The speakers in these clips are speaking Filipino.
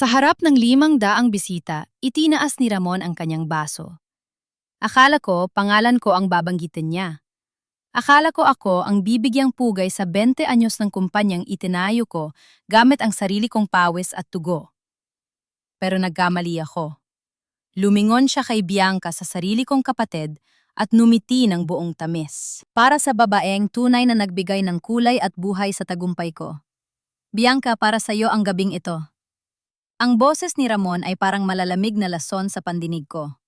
Sa harap ng 500 bisita, itinaas ni Ramon ang kanyang baso. Akala ko pangalan ko ang babanggitin niya. Akala ko ako ang bibigyang pugay sa 20 anyos ng kumpanyang itinayo ko gamit ang sarili kong pawis at tugo. Pero nagkamali ako. Lumingon siya kay Bianca sa sarili kong kapatid at numiti ng buong tamis. Para sa babaeng tunay na nagbigay ng kulay at buhay sa tagumpay ko. Bianca, para sa iyo ang gabing ito. Ang boses ni Ramon ay parang malalamig na lason sa pandinig ko.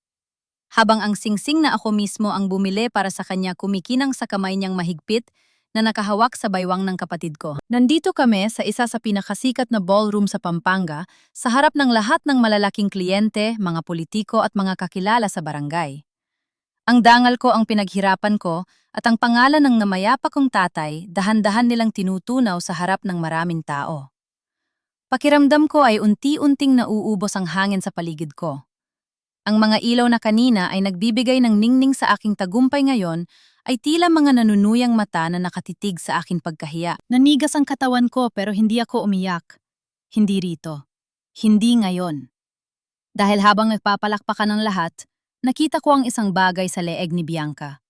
Habang ang singsing na ako mismo ang bumili para sa kanya kumikinang sa kamay niyang mahigpit na nakahawak sa baywang ng kapatid ko. Nandito kami sa isa sa pinakasikat na ballroom sa Pampanga, sa harap ng lahat ng malalaking kliyente, mga politiko at mga kakilala sa barangay. Ang dangal ko ang pinaghirapan ko at ang pangalan ng namayapa kong tatay dahan-dahan nilang tinutunaw sa harap ng maraming tao. Pakiramdam ko ay unti-unting nauubos ang hangin sa paligid ko. Ang mga ilaw na kanina ay nagbibigay ng ningning sa aking tagumpay ngayon ay tila mga nanunuyang mata na nakatitig sa aking pagkahiya. Nanigas ang katawan ko pero hindi ako umiyak. Hindi rito. Hindi ngayon. Dahil habang nagpapalakpakan ng lahat, nakita ko ang isang bagay sa leeg ni Bianca.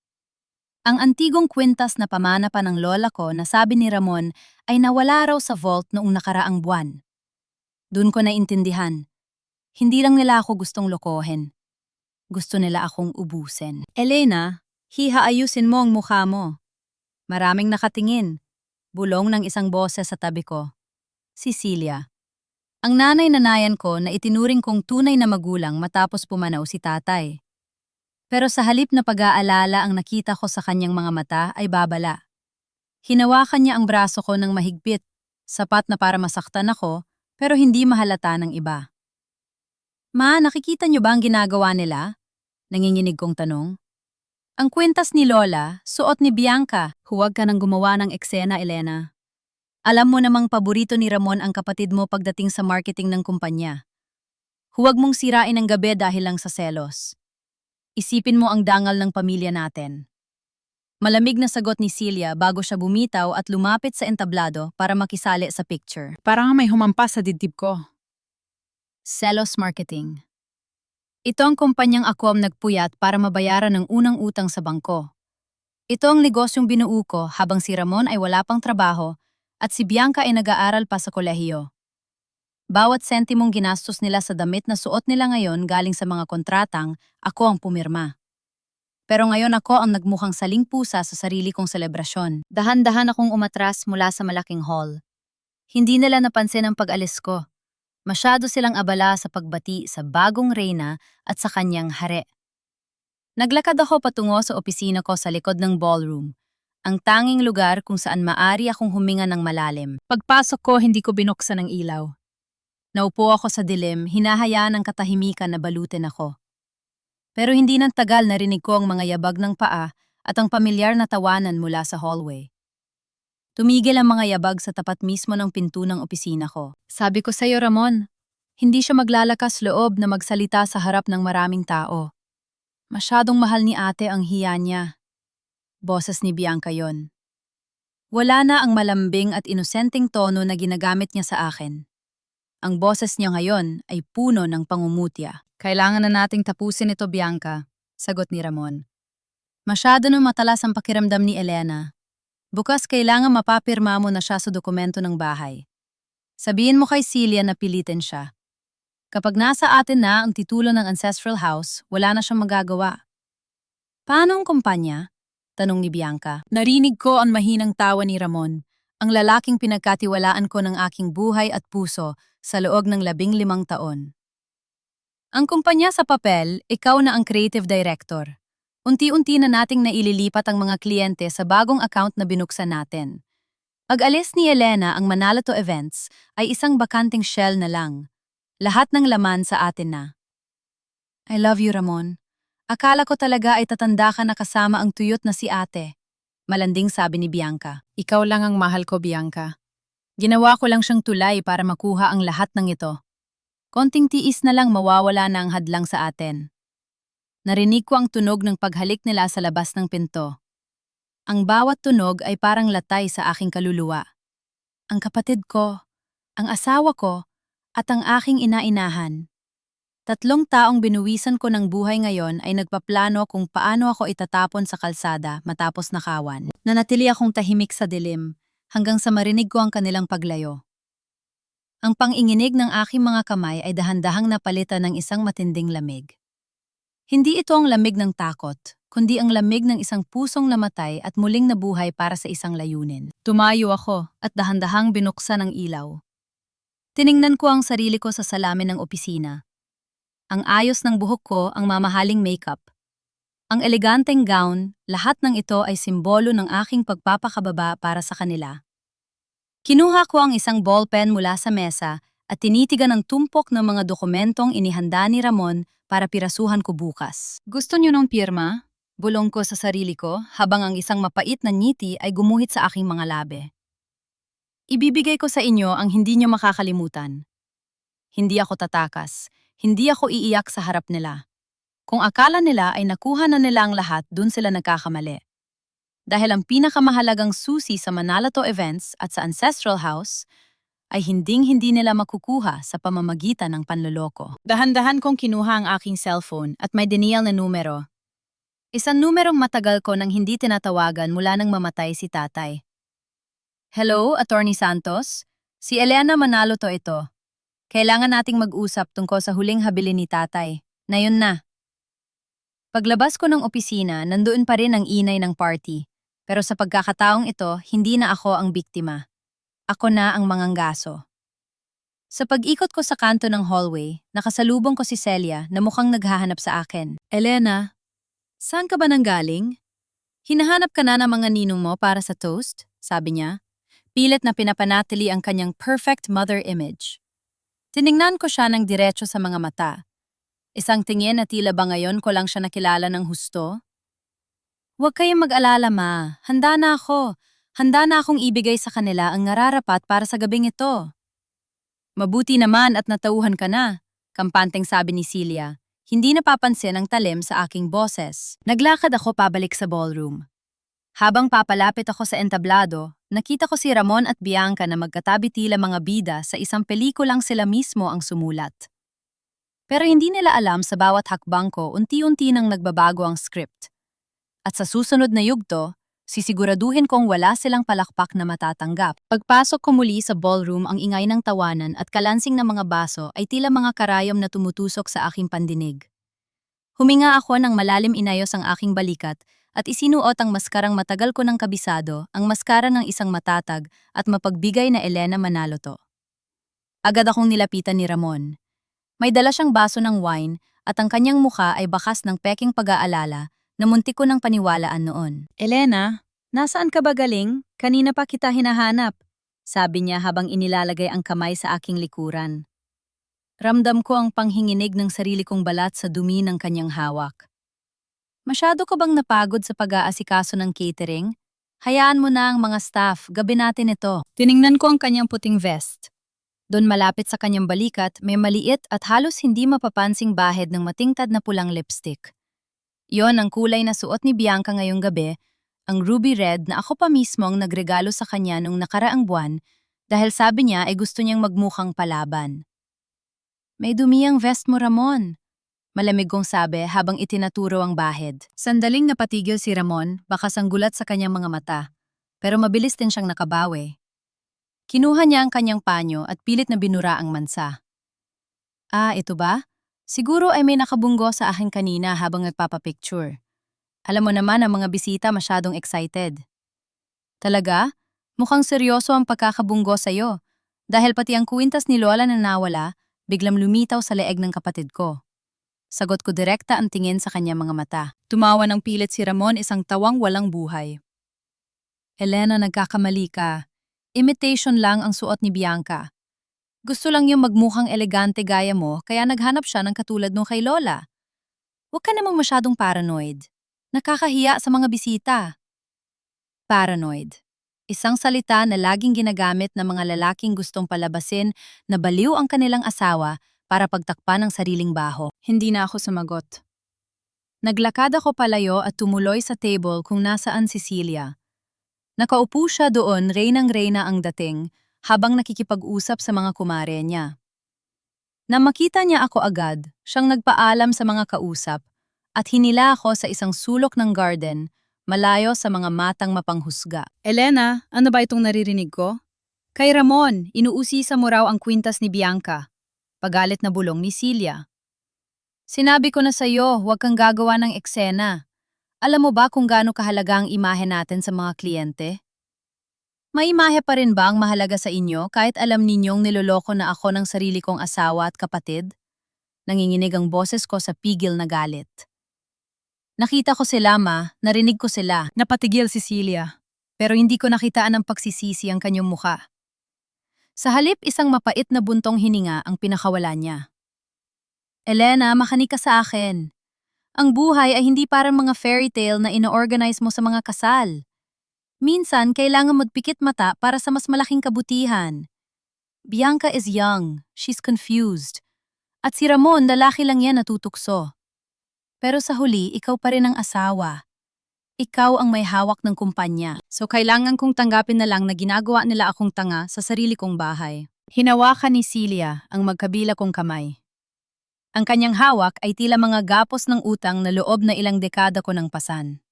Ang antigong kwintas na pamana pa ng lola ko na sabi ni Ramon ay nawala raw sa vault noong nakaraang buwan. Doon ko naintindihan. Hindi lang nila ako gustong lokohin. Gusto nila akong ubusin. Elena, hihaayusin mo ang mukha mo. Maraming nakatingin. Bulong ng isang boses sa tabi ko. Cecilia. Ang nanay-nanayan ko na itinuring kong tunay na magulang matapos pumanaw si tatay. Pero sa halip na pag-aalala ang nakita ko sa kanyang mga mata ay babala. Hinawakan niya ang braso ko ng mahigpit, sapat na para masaktan ako, pero hindi mahalata ng iba. Ma, nakikita niyo ba ang ginagawa nila? Nanginginig kong tanong. Ang kwintas ni Lola, suot ni Bianca. Huwag ka nang gumawa ng eksena, Elena. Alam mo namang paborito ni Ramon ang kapatid mo pagdating sa marketing ng kumpanya. Huwag mong sirain ang gabi dahil lang sa selos. Isipin mo ang dangal ng pamilya natin. Malamig na sagot ni Celia bago siya bumitaw at lumapit sa entablado para makisali sa picture. Parang may humampas sa dibdib ko. Selos Marketing. Ito ang kumpanyang ako ang nagpuyat para mabayaran ng unang utang sa bangko. Ito ang negosyong binuo ko habang si Ramon ay wala pang trabaho at si Bianca ay nag-aaral pa sa kolehiyo. Bawat sentimong ginastos nila sa damit na suot nila ngayon galing sa mga kontratang, ako ang pumirma. Pero ngayon ako ang nagmukhang saling pusa sa sarili kong selebrasyon. Dahan-dahan akong umatras mula sa malaking hall. Hindi nila napansin ang pag-alis ko. Masyado silang abala sa pagbati sa bagong reyna at sa kanyang hari. Naglakad ako patungo sa opisina ko sa likod ng ballroom, ang tanging lugar kung saan maari akong huminga ng malalim. Pagpasok ko, hindi ko binuksan ang ilaw. Naupo ako sa dilim, hinahayaan ng katahimikan na balutin ako. Pero hindi nang tagal narinig ko ang mga yabag ng paa at ang pamilyar na tawanan mula sa hallway. Tumigil ang mga yabag sa tapat mismo ng pinto ng opisina ko. Sabi ko sa'yo, Ramon, hindi siya maglalakas loob na magsalita sa harap ng maraming tao. Masyadong mahal ni ate ang hiya niya. Boses ni Bianca yon. Wala na ang malambing at inosenteng tono na ginagamit niya sa akin. Ang boses niya ngayon ay puno ng pangungutya. Kailangan na nating tapusin ito, Bianca, sagot ni Ramon. Masyado na matalas ang pakiramdam ni Elena. Bukas kailangan mapapirma mo na siya sa dokumento ng bahay. Sabihin mo kay Celia na pilitin siya. Kapag nasa atin na ang titulo ng ancestral house, wala na siyang magagawa. Paano ang kumpanya? Tanong ni Bianca. Narinig ko ang mahinang tawa ni Ramon, ang lalaking pinagkatiwalaan ko ng aking buhay at puso sa loob ng 15 taon. Ang kumpanya sa papel, ikaw na ang creative director. Unti-unti na nating naililipat ang mga kliyente sa bagong account na binuksan natin. Pag-alis ni Elena ang Manalato Events ay isang bakanting shell na lang. Lahat ng laman sa atin na. I love you, Ramon. Akala ko talaga ay tatanda ka na kasama ang tuyot na si ate. Malanding sabi ni Bianca. Ikaw lang ang mahal ko, Bianca. Ginawa ko lang siyang tulay para makuha ang lahat ng ito. Konting tiis na lang mawawala na ang hadlang sa atin. Narinig ko ang tunog ng paghalik nila sa labas ng pinto. Ang bawat tunog ay parang latay sa aking kaluluwa. Ang kapatid ko, ang asawa ko, At ang aking ina-inahan. 3 taong binuwisan ko ng buhay ngayon ay nagpaplano kung paano ako itatapon sa kalsada matapos nakawan. Nanatili akong tahimik sa dilim hanggang sa marinig ko ang kanilang paglayo. Ang panginginig ng aking mga kamay ay dahan-dahang napalitan ng isang matinding lamig. Hindi ito ang lamig ng takot, kundi ang lamig ng isang pusong namatay at muling nabuhay para sa isang layunin. Tumayo ako at dahan-dahang binuksan ang ilaw. Tiningnan ko ang sarili ko sa salamin ng opisina. Ang ayos ng buhok ko, ang mamahaling makeup. Ang eleganteng gown, lahat ng ito ay simbolo ng aking pagpapakababa para sa kanila. Kinuha ko ang isang ballpen mula sa mesa at tinitigan ang tumpok ng mga dokumentong inihanda ni Ramon para pirasuhan ko bukas. Gusto niyo ng pirma? Bulong ko sa sarili ko habang ang isang mapait na ngiti ay gumuhit sa aking mga labi. Ibibigay ko sa inyo ang hindi niyo makakalimutan. Hindi ako tatakas. Hindi ako iiyak sa harap nila. Kung akala nila ay nakuha na nila ang lahat, dun sila nagkakamali. Dahil ang pinakamahalagang susi sa Manalato Events at sa Ancestral House ay hinding-hindi nila makukuha sa pamamagitan ng panloloko. Dahan-dahan kong kinuha ang aking cellphone at may dinial na numero. Isang numerong matagal ko nang hindi tinatawagan mula nang mamatay si tatay. Hello, Attorney Santos? Si Elena Manaloto ito. Kailangan nating mag-usap tungkol sa huling habilin ni tatay. Na yun na. Paglabas ko ng opisina, nandoon pa rin ang inay ng party. Pero sa pagkakataong ito, hindi na ako ang biktima. Ako na ang manganggaso. Sa pag-ikot ko sa kanto ng hallway, nakasalubong ko si Celia na mukhang naghahanap sa akin. Elena, saan ka ba nanggaling? Hinahanap ka na ng mga ninong mo para sa toast? Sabi niya. Pilit na pinapanatili ang kanyang perfect mother image. Tiningnan ko siya ng diretso sa mga mata. Isang tingin na tila ba ngayon ko lang siya nakilala ng husto? Huwag kayong mag-alala, ma. Handa na ako. Handa na akong ibigay sa kanila ang nararapat para sa gabing ito. Mabuti naman at natauhan ka na, kampanteng sabi ni Celia. Hindi napapansin ang talim sa aking boses. Naglakad ako pabalik sa ballroom. Habang papalapit ako sa entablado, nakita ko si Ramon at Bianca na magkatabi tila mga bida sa isang pelikulang sila mismo ang sumulat. Pero hindi nila alam sa bawat hakbang ko unti-unti nang nagbabago ang script. At sa susunod na yugto, sisiguraduhin kong wala silang palakpak na matatanggap. Pagpasok ko muli sa ballroom, ang ingay ng tawanan at kalansing ng mga baso ay tila mga karayom na tumutusok sa aking pandinig. Huminga ako ng malalim, inayos ang aking balikat at isinuot ang maskarang matagal ko ng kabisado, ang maskara ng isang matatag at mapagbigay na Elena Manaloto. Agad akong nilapitan ni Ramon. May dala siyang baso ng wine at ang kanyang mukha ay bakas ng peking pag-aalala na muntik ko ng paniwalaan noon. Elena, nasaan ka ba galing? Kanina pa kita hinahanap, sabi niya habang inilalagay ang kamay sa aking likuran. Ramdam ko ang panghinginig ng sarili kong balat sa dumi ng kanyang hawak. Masyado ka bang napagod sa pag-aasikaso ng catering? Hayaan mo na ang mga staff, gabi natin ito. Tiningnan ko ang kanyang puting vest. Doon malapit sa kanyang balikat, may maliit at halos hindi mapapansing bahid ng matingtad na pulang lipstick. Yon ang kulay na suot ni Bianca ngayong gabi, ang ruby red na ako pa mismo ang nagregalo sa kanya noong nakaraang buwan dahil sabi niya ay gusto niyang magmukhang palaban. May dumi ang vest mo, Ramon. Malamig kong sabi habang itinaturo ang bahid. Sandaling napatigil si Ramon, bakas ang gulat sa kanyang mga mata. Pero mabilis din siyang nakabawi. Kinuha niya ang kanyang panyo at pilit na binura ang mansa. Ah, ito ba? Siguro ay may nakabunggo sa akin kanina habang nagpapapicture. Alam mo naman ang mga bisita masyadong excited. Talaga? Mukhang seryoso ang pagkakabunggo sa'yo. Dahil pati ang kwintas ni Lola na nawala, biglang lumitaw sa leeg ng kapatid ko. Sagot ko direkta ang tingin sa kanyang mga mata. Tumawa ng pilit si Ramon, isang tawang walang buhay. Elena, nagkakamali ka. Imitation lang ang suot ni Bianca. Gusto lang yung magmukhang elegante gaya mo, kaya naghanap siya ng katulad nung kay Lola. Huwag ka namang masyadong paranoid. Nakakahiya sa mga bisita. Paranoid. Isang salita na laging ginagamit ng mga lalaking gustong palabasin na baliw ang kanilang asawa para pagtakpan ang sariling baho. Hindi na ako sumagot. Naglakad ako palayo at tumuloy sa table kung nasaan si Celia. Nakaupo siya doon, reynang-reyna ang dating, habang nakikipag-usap sa mga kumare niya. Na makita niya ako agad, siyang nagpaalam sa mga kausap at hinila ako sa isang sulok ng garden, malayo sa mga matang mapanghusga. Elena, ano ba itong naririnig ko? Kay Ramon, inuusisa mo raw ang kwintas ni Bianca. Pagalit na bulong ni Celia. Sinabi ko na sa'yo, huwag kang gagawa ng eksena. Alam mo ba kung gaano kahalaga ang imahe natin sa mga kliyente? May imahe pa rin ba ang mahalaga sa inyo kahit alam ninyong niloloko na ako ng sarili kong asawa at kapatid? Nanginginig ang boses ko sa pigil na galit. Nakita ko sila, ma, narinig ko sila, Napatigil si Celia. pero hindi ko nakitaan ng pagsisisi ang kanyang mukha. Sa halip isang mapait na buntong hininga ang pinakawala niya. Elena, makinig ka sa akin. Ang buhay ay hindi parang mga fairy tale na ino-organize mo sa mga kasal. Minsan, kailangan magpikit mata para sa mas malaking kabutihan. Bianca is young, she's confused. At si Ramon, lalaki lang yan natutukso. Pero sa huli, ikaw pa rin ang asawa. Ikaw ang may hawak ng kumpanya. So kailangan kong tanggapin na lang na ginagawa nila akong tanga sa sarili kong bahay. Hinawakan ni Celia ang magkabila kong kamay. Ang kanyang hawak ay tila mga gapos ng utang na loob na ilang dekada ko ng pasan.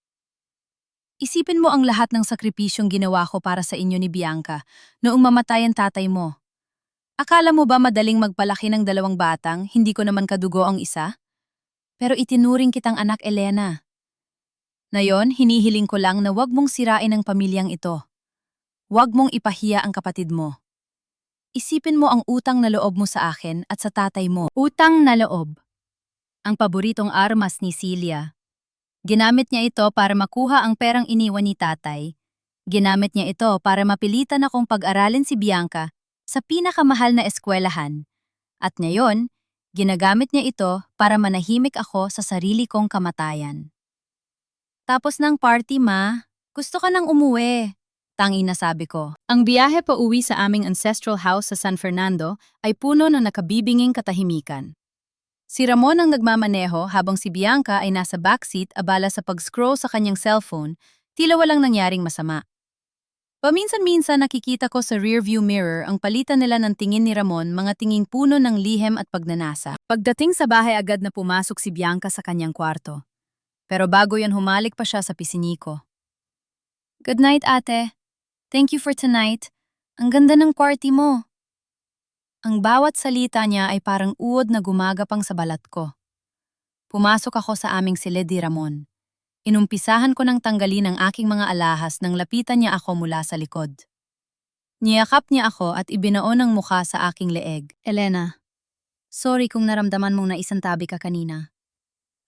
Isipin mo ang lahat ng sakripisyong ginawa ko para sa inyo ni Bianca noong mamatay ang tatay mo. Akala mo ba madaling magpalaki ng dalawang batang, hindi ko naman kadugo ang isa? Pero itinuring kitang anak, Elena. Ngayon, hinihiling ko lang na wag mong sirain ang pamilyang ito. Wag mong ipahiya ang kapatid mo. Isipin mo ang utang na loob mo sa akin at sa tatay mo. Utang na loob. Ang paboritong armas ni Celia. Ginamit niya ito para makuha ang perang iniwan ni tatay. Ginamit niya ito para mapilitan akong pag-aralin si Bianca sa pinakamahal na eskwelahan. At ngayon, ginagamit niya ito para manahimik ako sa sarili kong kamatayan. Tapos ng party, ma. Gusto ka nang umuwi. Tangi na sabi ko. Ang biyahe pa uwi sa aming ancestral house sa San Fernando ay puno ng nakabibinging katahimikan. Si Ramon ang nagmamaneho habang si Bianca ay nasa backseat abala sa pag-scroll sa kanyang cellphone, tila walang nangyaring masama. Paminsan-minsan nakikita ko sa rearview mirror ang palitan nila ng tingin ni Ramon, mga tinging puno ng lihem at pagnanasa. Pagdating sa bahay agad na pumasok si Bianca sa kanyang kwarto. Pero bago yan humalik pa siya sa pisiniko. Good night, ate. Thank you for tonight. Ang ganda ng party mo. Ang bawat salita niya ay parang uod na gumagapang sa balat ko. Pumasok ako sa aming silid ni Ramon. Inumpisahan ko ng tanggalin ang aking mga alahas nang lapitan niya ako mula sa likod. Niyakap niya ako at ibinaon ang mukha sa aking leeg. Elena, sorry kung naramdaman mong naisantabi ka kanina.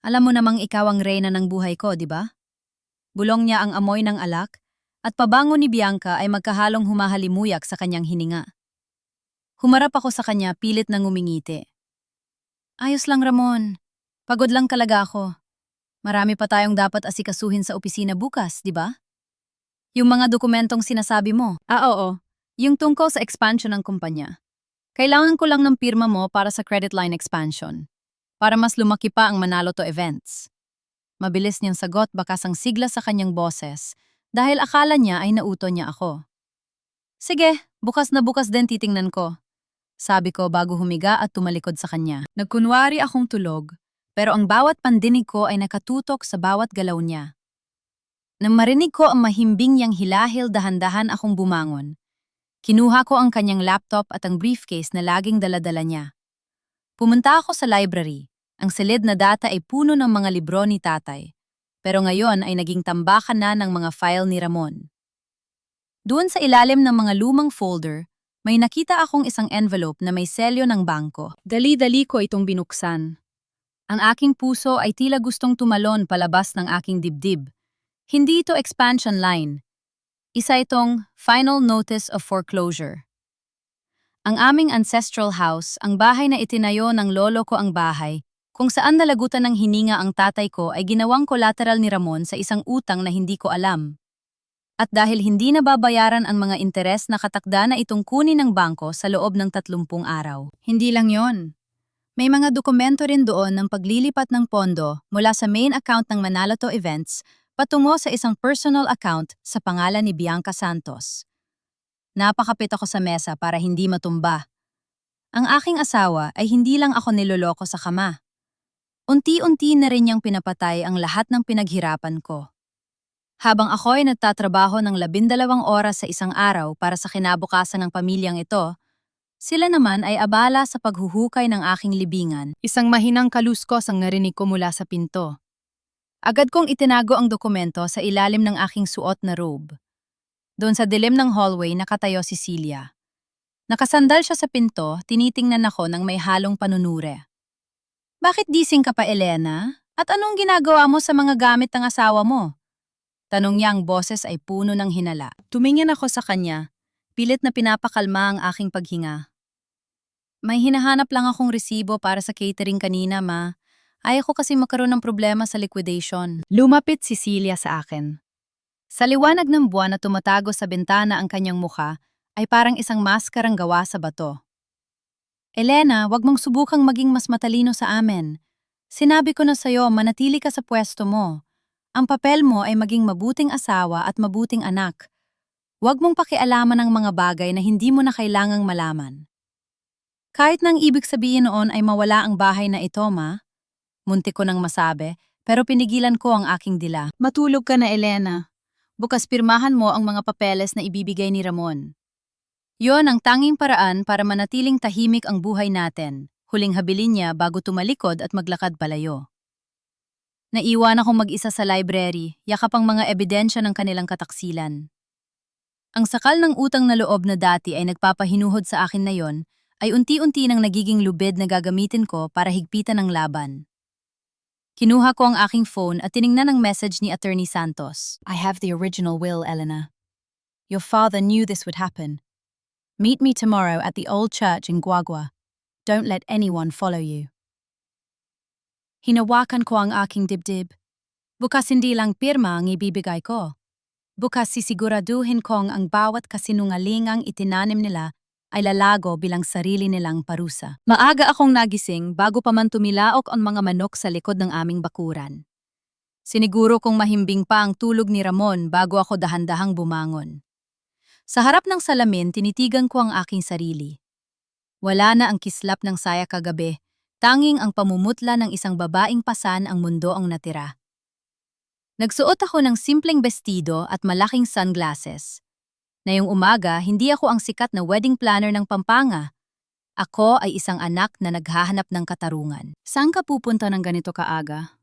Alam mo namang ikaw ang reyna ng buhay ko, di ba? Bulong niya ang amoy ng alak, at pabango ni Bianca ay magkahalong humahalimuyak sa kanyang hininga. Humarap ako sa kanya, pilit na ngumingiti. Ayos lang, Ramon. Pagod lang talaga ako. Marami pa tayong dapat asikasuhin sa opisina bukas, di ba? Yung mga dokumentong sinasabi mo. Oo. Yung tungkol sa expansion ng kumpanya. Kailangan ko lang ng pirma mo para sa credit line expansion. Para mas lumaki pa ang Manalo to Events. Mabilis niyang sagot, bakas ang sigla sa kanyang boses dahil akala niya ay nauto niya ako. Sige, bukas na bukas din titingnan ko. Sabi ko bago humiga at tumalikod sa kanya. Nagkunwari akong tulog, pero ang bawat pandinig ko ay nakatutok sa bawat galaw niya. Nang marinig ko ang mahimbing niyang hilahil, dahan-dahan akong bumangon. Kinuha ko ang kanyang laptop at ang briefcase na laging daladala niya. Pumunta ako sa library. Ang silid na data ay puno ng mga libro ni tatay. Pero ngayon ay naging tambakan na ng mga file ni Ramon. Doon sa ilalim ng mga lumang folder, may nakita akong isang envelope na may selyo ng bangko. Dali-dali ko itong binuksan. Ang aking puso ay tila gustong tumalon palabas ng aking dibdib. Hindi ito expansion line. Isa itong final notice of foreclosure. Ang aming ancestral house, ang bahay na itinayo ng lolo ko ang bahay, kung saan nalagutan ng hininga ang tatay ko ay ginawang collateral ni Ramon sa isang utang na hindi ko alam. At dahil hindi nababayaran ang mga interes na katakda na itong kunin ng bangko sa loob ng 30 araw. Hindi lang yon. May mga dokumento rin doon ng paglilipat ng pondo mula sa main account ng Manalo to Events patungo sa isang personal account sa pangalan ni Bianca Santos. Napakapit ako sa mesa para hindi matumba. Ang aking asawa ay hindi lang ako niloloko sa kama. Unti-unti na rin niyang pinapatay ang lahat ng pinaghirapan ko. Habang ako ay nagtatrabaho ng 12 oras sa isang araw para sa kinabukasan ng pamilyang ito, sila naman ay abala sa paghuhukay ng aking libingan. Isang mahinang kaluskos ang narinig ko mula sa pinto. Agad kong itinago ang dokumento sa ilalim ng aking suot na robe. Doon sa dilim ng hallway nakatayo si Celia. Nakasandal siya sa pinto, tinitingnan ako ng may halong panunure. Bakit gising ka pa, Elena? At anong ginagawa mo sa mga gamit ng asawa mo? Tanong niya, ang boses ay puno ng hinala. Tumingin ako sa kanya. Pilit na pinapakalma ang aking paghinga. May hinahanap lang akong resibo para sa catering kanina, ma. Ayaw ko kasi magkaroon ng problema sa liquidation. Lumapit si Celia sa akin. Sa liwanag ng buwan na tumatago sa bintana ang kanyang mukha, ay parang isang maskarang gawa sa bato. Elena, wag mong subukang maging mas matalino sa amin. Sinabi ko na sa'yo, manatili ka sa pwesto mo. Ang papel mo ay maging mabuting asawa at mabuting anak. Huwag mong pakialaman ang mga bagay na hindi mo na kailangang malaman. Kahit nang ibig sabihin noon ay mawala ang bahay na ito, ma. Muntik ko nang masabi, pero pinigilan ko ang aking dila. Matulog ka na, Elena. Bukas pirmahan mo ang mga papeles na ibibigay ni Ramon. Yon ang tanging paraan para manatiling tahimik ang buhay natin. Huling habilin niya bago tumalikod at maglakad palayo. Naiwan akong mag-isa sa library, yakap ang mga ebidensya ng kanilang kataksilan. Ang sakal ng utang na loob na dati ay nagpapahinuhod sa akin na yon, ay unti-unti nang nagiging lubid na gagamitin ko para higpitan ang laban. Kinuha ko ang aking phone at tiningnan ang message ni Attorney Santos. I have the original will, Elena. Your father knew this would happen. Meet me tomorrow at the old church in Guagua. Don't let anyone follow you. Hinawakan ko ang aking dibdib. Bukas hindi lang pirma ang ibibigay ko. Bukas sisiguraduhin kong ang bawat kasinungalingang itinanim nila ay lalago bilang sarili nilang parusa. Maaga akong nagising bago pa man tumilaok ang mga manok sa likod ng aming bakuran. Siniguro kong mahimbing pa ang tulog ni Ramon bago ako dahan-dahang bumangon. Sa harap ng salamin, tinitigan ko ang aking sarili. Wala na ang kislap ng saya kagabi, tanging ang pamumutla ng isang babaeng pasan ang mundo ang natira. Nagsuot ako ng simpleng bestido at malaking sunglasses. Ngayong umaga, hindi ako ang sikat na wedding planner ng Pampanga. Ako ay isang anak na naghahanap ng katarungan. Saan ka pupunta ng ganito kaaga?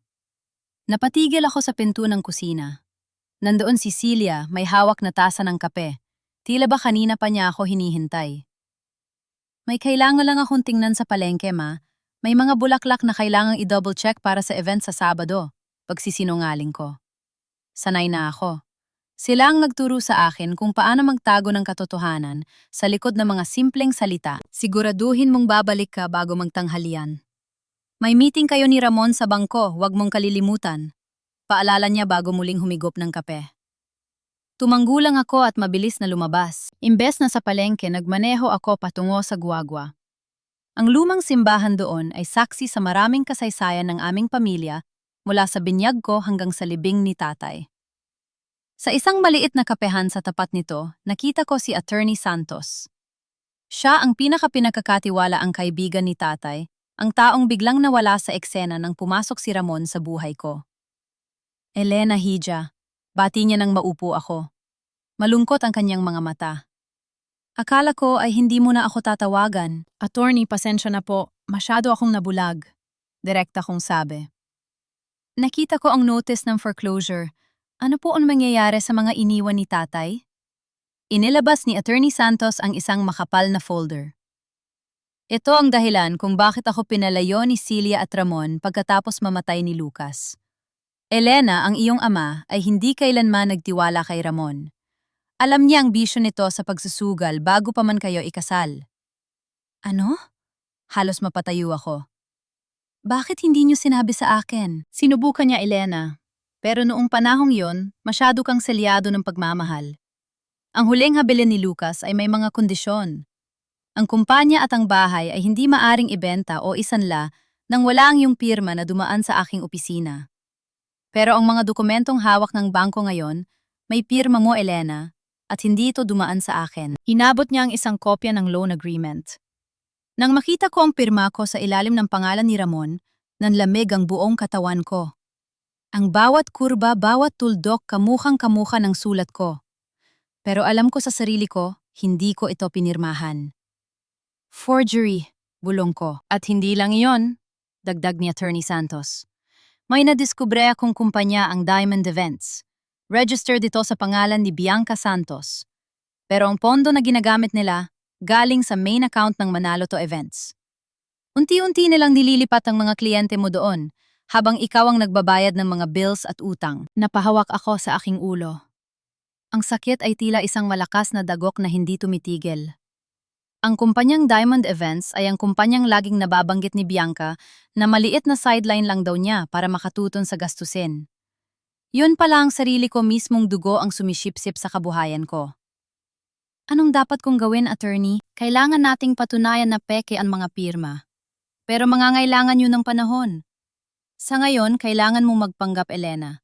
Napatigil ako sa pinto ng kusina. Nandoon si Celia, may hawak na tasa ng kape. Tila ba kanina pa niya ako hinihintay. May kailangan lang akong tingnan sa palengke, ma. May mga bulaklak na kailangang i-double check para sa event sa Sabado. Pagsisinungaling ko. Sanay na ako. Sila ang nagturo sa akin kung paano magtago ng katotohanan sa likod ng mga simpleng salita. Siguraduhin mong babalik ka bago magtanghalian. May meeting kayo ni Ramon sa bangko, huwag mong kalilimutan. Paalala niya bago muling humigop ng kape. Tumanggulang ako at mabilis na lumabas. Imbes na sa palengke, nagmaneho ako patungo sa Guagua. Ang lumang simbahan doon ay saksi sa maraming kasaysayan ng aming pamilya mula sa binyag ko hanggang sa libing ni tatay. Sa isang maliit na kapehan sa tapat nito, nakita ko si Attorney Santos. Siya ang pinakapinagkakatiwala ang kaibigan ni tatay, ang taong biglang nawala sa eksena nang pumasok si Ramon sa buhay ko. Elena Hija, bati niya nang maupo ako. Malungkot ang kanyang mga mata. Akala ko ay hindi mo na ako tatawagan. Attorney, pasensya na po. Masyado akong nabulag. Direkta kong sabi. Nakita ko ang notice ng foreclosure. Ano po ang mangyayari sa mga iniwan ni tatay? Inilabas ni Attorney Santos ang isang makapal na folder. Ito ang dahilan kung bakit ako pinalayo ni Celia at Ramon pagkatapos mamatay ni Lucas. Elena, ang iyong ama, ay hindi kailanman nagtiwala kay Ramon. Alam niya ang bisyo nito sa pagsusugal bago pa man kayo ikasal. Ano? Halos mapatayo ako. Bakit hindi niyo sinabi sa akin? Sinubukan niya, Elena. Pero noong panahong yon, masyado kang selyado ng pagmamahal. Ang huling habilin ni Lucas ay may mga kondisyon. Ang kumpanya at ang bahay ay hindi maaring ibenta o isanla nang wala ang iyong pirma na dumaan sa aking opisina. Pero ang mga dokumentong hawak ng bangko ngayon, may pirma mo, Elena, at hindi ito dumaan sa akin. Inabot niya ang isang kopya ng loan agreement. Nang makita ko ang pirma ko sa ilalim ng pangalan ni Ramon, nanlamig ang buong katawan ko. Ang bawat kurba, bawat tuldok kamukhang-kamukha ng sulat ko. Pero alam ko sa sarili ko, hindi ko ito pinirmahan. Forgery, bulong ko. At hindi lang iyon, dagdag ni Attorney Santos. May nadiskubre akong kumpanya ang Diamond Events. Registered ito sa pangalan ni Bianca Santos. Pero ang pondo na ginagamit nila, galing sa main account ng Manalo to Events. Unti-unti nilang nililipat ang mga kliyente mo doon, habang ikaw ang nagbabayad ng mga bills at utang. Napahawak ako sa aking ulo. Ang sakit ay tila isang malakas na dagok na hindi tumitigil. Ang kumpanyang Diamond Events ay ang kumpanyang laging nababanggit ni Bianca na maliit na sideline lang daw niya para makatuton sa gastusin. Yun pala ang sarili ko mismong dugo ang sumisipsip sa kabuhayan ko. Anong dapat kong gawin, attorney? Kailangan nating patunayan na peke ang mga pirma. Pero mangangailangan yun ng panahon. Sa ngayon, kailangan mong magpanggap, Elena.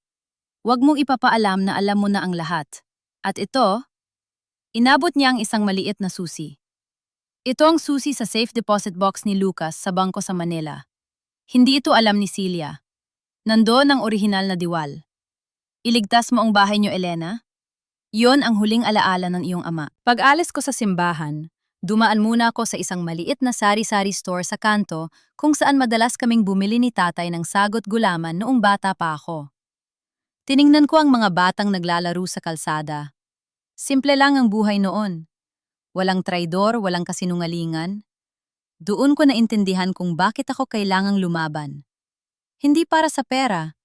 Huwag mong ipapaalam na alam mo na ang lahat. At ito, inabot niya ang isang maliit na susi. Ito ang susi sa safe deposit box ni Lucas sa bangko sa Manila. Hindi ito alam ni Celia. Nandoon ang orihinal na diwal. Iligtas mo ang bahay niyo, Elena. Yon ang huling alaala ng iyong ama. Pag-alis ko sa simbahan, dumaan muna ako sa isang maliit na sari-sari store sa kanto kung saan madalas kaming bumili ni tatay ng sagot gulaman noong bata pa ako. Tiningnan ko ang mga batang naglalaro sa kalsada. Simple lang ang buhay noon. Walang traidor, walang kasinungalingan. Doon ko naintindihan kung bakit ako kailangang lumaban. Hindi para sa pera,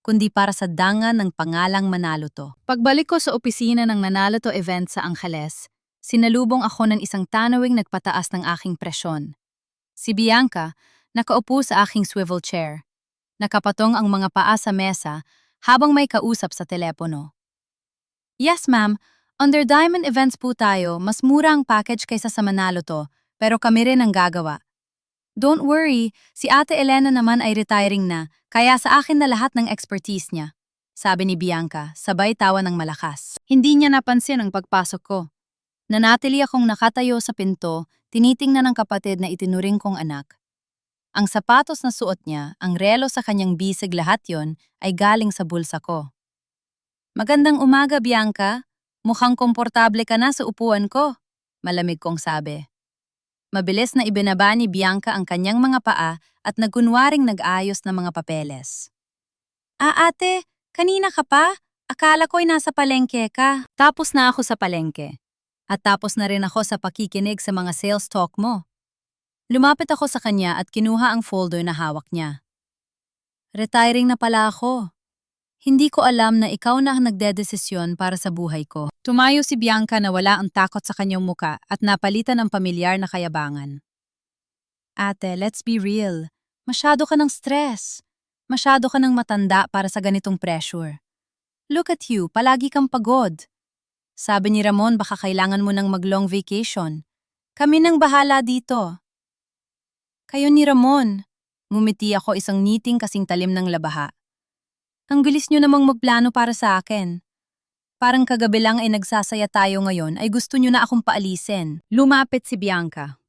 kundi para sa dangan ng pangalang Manalo to. Pagbalik ko sa opisina ng Manalo to event sa Angeles, sinalubong ako ng isang tanawing nagpataas ng aking presyon. Si Bianca, nakaupo sa aking swivel chair. Nakapatong ang mga paa sa mesa habang may kausap sa telepono. Yes, ma'am. Under Diamond Events po tayo, mas mura ang package kaysa sa Manalo to, pero kami rin ang gagawa. Don't worry, si Ate Elena naman ay retiring na, kaya sa akin na lahat ng expertise niya. Sabi ni Bianca, sabay tawa ng malakas. Hindi niya napansin ang pagpasok ko. Nanatili akong nakatayo sa pinto, tinitingnan ng kapatid na itinuring kong anak. Ang sapatos na suot niya, ang relo sa kanyang bisig, lahat yon ay galing sa bulsa ko. Magandang umaga, Bianca. Mukhang komportable ka na sa upuan ko. Malamig kong sabi. Mabilis na ibinaba ni Bianca ang kanyang mga paa at nagkunwaring nag-ayos ng mga papeles. Ate, kanina ka pa? Akala ko'y nasa palengke ka. Tapos na ako sa palengke. At tapos na rin ako sa pakikinig sa mga sales talk mo. Lumapit ako sa kanya at kinuha ang folder na hawak niya. Retiring na pala ako. Hindi ko alam na ikaw na ang nagdedesisyon para sa buhay ko. Tumayo si Bianca na wala ang takot sa kanyang muka at napalitan ng pamilyar na kayabangan. Ate, let's be real. Masyado ka ng stress. Masyado ka ng matanda para sa ganitong pressure. Look at you, palagi kang pagod. Sabi ni Ramon baka kailangan mo ng mag-long vacation. Kami nang bahala dito. Kayo ni Ramon. Ngumiti ako, isang ngiting kasing talim ng labaha. Ang bilis nyo namang magplano para sa akin. Parang kagabi lang ay nagsasaya tayo ngayon ay gusto nyo na akong paalisin. Lumapit si Bianca.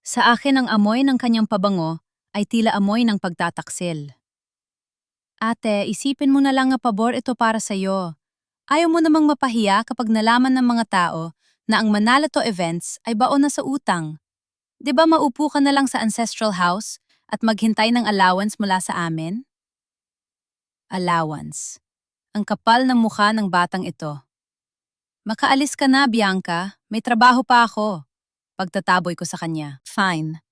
Sa akin ang amoy ng kanyang pabango ay tila amoy ng pagtataksil. Ate, isipin mo na lang nga pabor ito para sa'yo. Ayaw mo namang mapahiya kapag nalaman ng mga tao na ang Manalo to Events ay baon na sa utang. 'Di ba maupo ka na lang sa ancestral house at maghintay ng allowance mula sa amin? Allowance. Ang kapal ng mukha ng batang ito. Makaalis ka na, Bianca. May trabaho pa ako. Pagtataboy ko sa kanya. Fine.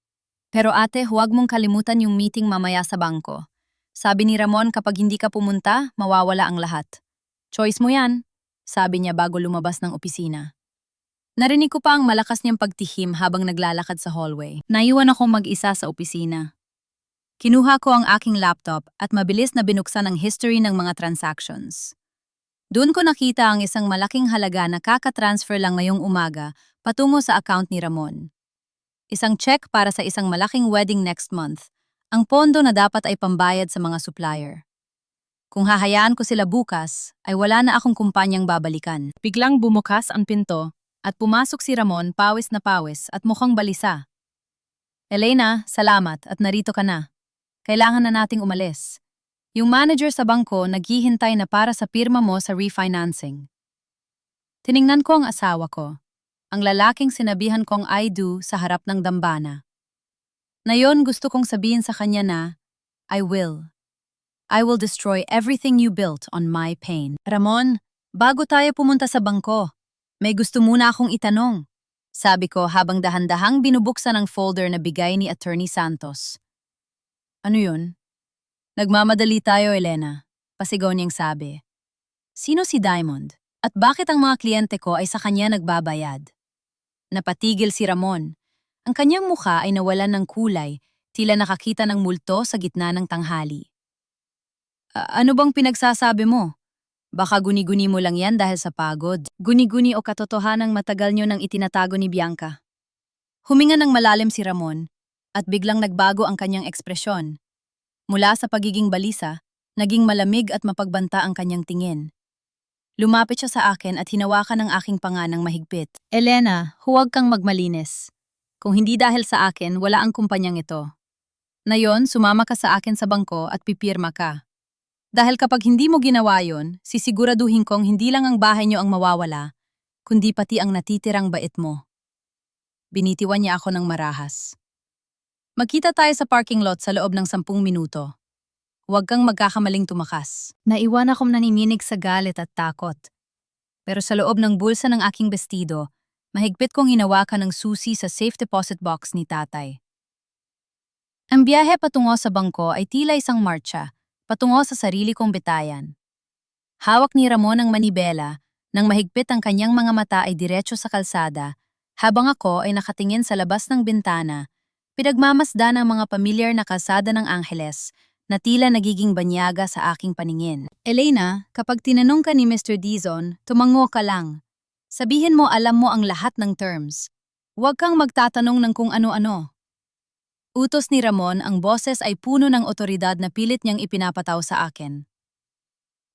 Pero ate, huwag mong kalimutan yung meeting mamaya sa bangko. Sabi ni Ramon kapag hindi ka pumunta, mawawala ang lahat. Choice mo yan, sabi niya bago lumabas ng opisina. Narinig ko pa ang malakas niyang pagtihim habang naglalakad sa hallway. Naiwan akong mag-isa sa opisina. Kinuha ko ang aking laptop at mabilis na binuksan ang history ng mga transactions. Doon ko nakita ang isang malaking halaga na kakatransfer lang ngayong umaga patungo sa account ni Ramon. Isang check para sa isang malaking wedding next month, ang pondo na dapat ay pambayad sa mga supplier. Kung hahayaan ko sila bukas, ay wala na akong kumpanyang babalikan. Biglang bumukas ang pinto at pumasok si Ramon, pawis na pawis at mukhang balisa. Elena, salamat at narito ka na. Kailangan na nating umalis. Yung manager sa bangko naghihintay na para sa pirma mo sa refinancing. Tiningnan ko ang asawa ko, ang lalaking sinabihan kong I do sa harap ng dambana. Ngayon gusto kong sabihin sa kanya na, I will. I will destroy everything you built on my pain. Ramon, bago tayo pumunta sa bangko, may gusto muna akong itanong. Sabi ko habang dahan-dahang binubuksan ang folder na bigay ni Attorney Santos. Ano yun? Nagmamadali tayo, Elena. Pasigaw niyang sabi. Sino si Diamond? At bakit ang mga kliyente ko ay sa kanya nagbabayad? Napatigil si Ramon. Ang kanyang mukha ay nawalan ng kulay, tila nakakita ng multo sa gitna ng tanghali. Ano bang pinagsasabi mo? Baka guni-guni mo lang yan dahil sa pagod. Guni-guni o katotohanang matagal niyo nang itinatago ni Bianca. Huminga ng malalim si Ramon at biglang nagbago ang kanyang ekspresyon. Mula sa pagiging balisa, naging malamig at mapagbanta ang kanyang tingin. Lumapit siya sa akin at hinawakan ang aking panga ng mahigpit. Elena, huwag kang magmalinis. Kung hindi dahil sa akin, wala ang kumpanyang ito. Ngayon, sumama ka sa akin sa bangko at pipirma ka. Dahil kapag hindi mo ginawa yon, sisiguraduhin kong hindi lang ang bahay niyo ang mawawala, kundi pati ang natitirang bait mo. Binitiwan niya ako ng marahas. Magkita tayo sa parking lot sa loob ng 10 minuto. Huwag kang magkakamaling tumakas. Naiwan akong nanininig sa galit at takot. Pero sa loob ng bulsa ng aking bestido, mahigpit kong hinawakan ng susi sa safe deposit box ni tatay. Ang biyahe patungo sa bangko ay tila isang marcha, patungo sa sarili kong bitayan. Hawak ni Ramon ang manibela, nang mahigpit ang kanyang mga mata ay diretso sa kalsada, habang ako ay nakatingin sa labas ng bintana, pinagmamasdan ang mga pamilyar na kalsada ng Angeles, na tila nagiging banyaga sa aking paningin. Elena, kapag tinanong ka ni Mr. Dizon, tumango ka lang. Sabihin mo alam mo ang lahat ng terms. Huwag kang magtatanong ng kung ano-ano. Utos ni Ramon, ang boses ay puno ng otoridad na pilit niyang ipinapataw sa akin.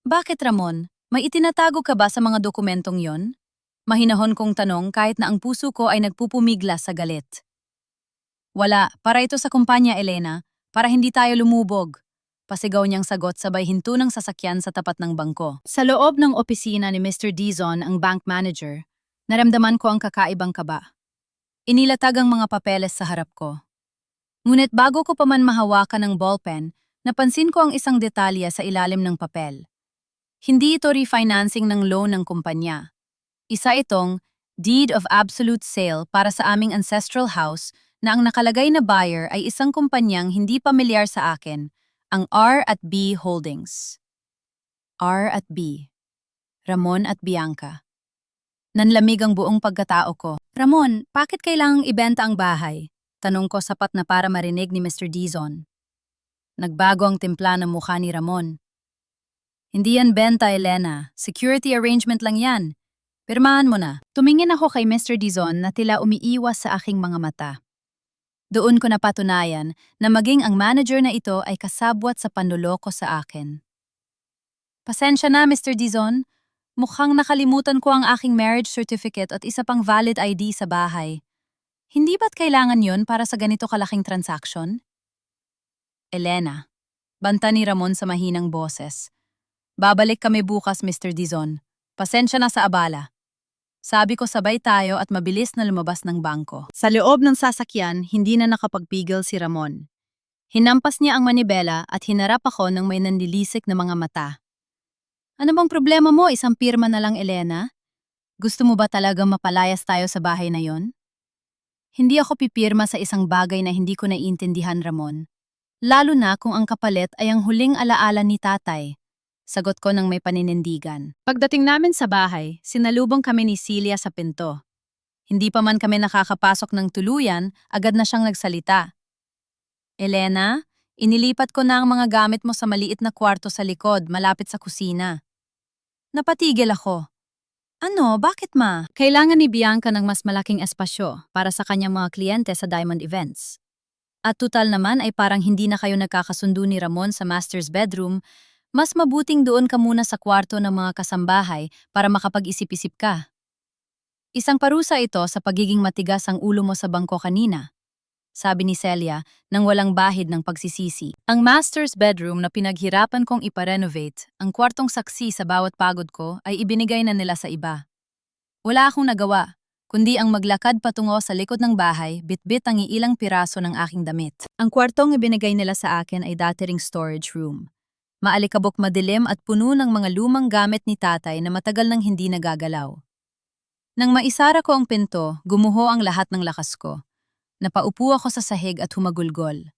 Bakit Ramon? May itinatago ka ba sa mga dokumentong yon? Mahinahon kong tanong kahit na ang puso ko ay nagpupumiglas sa galit. Wala, para ito sa kumpanya Elena, para hindi tayo lumubog. Pasigaw niyang sagot sabay hinto ng sasakyan sa tapat ng bangko. Sa loob ng opisina ni Mr. Dizon, ang bank manager, naramdaman ko ang kakaibang kaba. Inilatag ang mga papeles sa harap ko. Ngunit bago ko pa man mahawakan ng ballpen, napansin ko ang isang detalya sa ilalim ng papel. Hindi ito refinancing ng loan ng kumpanya. Isa itong Deed of Absolute Sale para sa aming ancestral house na ang nakalagay na buyer ay isang kumpanyang hindi pamilyar sa akin, ang R&B Holdings. R&B. Ramon at Bianca. Nanlamig ang buong pagkatao ko. Ramon, bakit kailangang ibenta ang bahay? Tanong ko sapat na para marinig ni Mr. Dizon. Nagbago ang timpla ng mukha ni Ramon. Hindi yan benta, Elena. Security arrangement lang yan. Pirmahan mo na. Tumingin ako kay Mr. Dizon na tila umiiwas sa aking mga mata. Doon ko napatunayan na maging ang manager na ito ay kasabwat sa panloloko sa akin. Pasensya na, Mr. Dizon. Mukhang nakalimutan ko ang aking marriage certificate at isa pang valid ID sa bahay. Hindi ba't kailangan yon para sa ganito kalaking transaction? Elena, banta ni Ramon sa mahinang boses. Babalik kami bukas, Mr. Dizon. Pasensya na sa abala. Sabi ko sabay tayo at mabilis na lumabas ng bangko. Sa loob ng sasakyan, hindi na nakapagpigil si Ramon. Hinampas niya ang manibela at hinarap ako ng may nanlilisik na mga mata. Ano bang problema mo? Isang pirma na lang, Elena? Gusto mo ba talaga mapalayas tayo sa bahay na yon? Hindi ako pipirma sa isang bagay na hindi ko naiintindihan, Ramon. Lalo na kung ang kapalit ay ang huling alaala ni tatay. Sagot ko ng may paninindigan. Pagdating namin sa bahay, sinalubong kami ni Celia sa pinto. Hindi pa man kami nakakapasok ng tuluyan, agad na siyang nagsalita. Elena, inilipat ko na ang mga gamit mo sa maliit na kwarto sa likod, malapit sa kusina. Napatigil ako. Ano? Bakit ma? Kailangan ni Bianca ng mas malaking espasyo para sa kanyang mga kliyente sa Diamond Events. At tutal naman ay parang hindi na kayo nagkakasundo ni Ramon sa master's bedroom, mas mabuting doon ka muna sa kwarto ng mga kasambahay para makapag-isip-isip ka. Isang parusa ito sa pagiging matigas ang ulo mo sa bangko kanina. sabi ni Celia nang walang bahid ng pagsisisi. Ang master's bedroom na pinaghirapan kong iparenovate, ang kwartong saksi sa bawat pagod ko ay ibinigay na nila sa iba. Wala akong nagawa, kundi ang maglakad patungo sa likod ng bahay, bitbit ang iilang piraso ng aking damit. Ang kwartong ibinigay nila sa akin ay dati ring storage room. Maalikabok madilim at puno ng mga lumang gamit ni tatay na matagal nang hindi nagagalaw. Nang maisara ko ang pinto, gumuho ang lahat ng lakas ko. Napaupo ako sa sahig at humagulgol.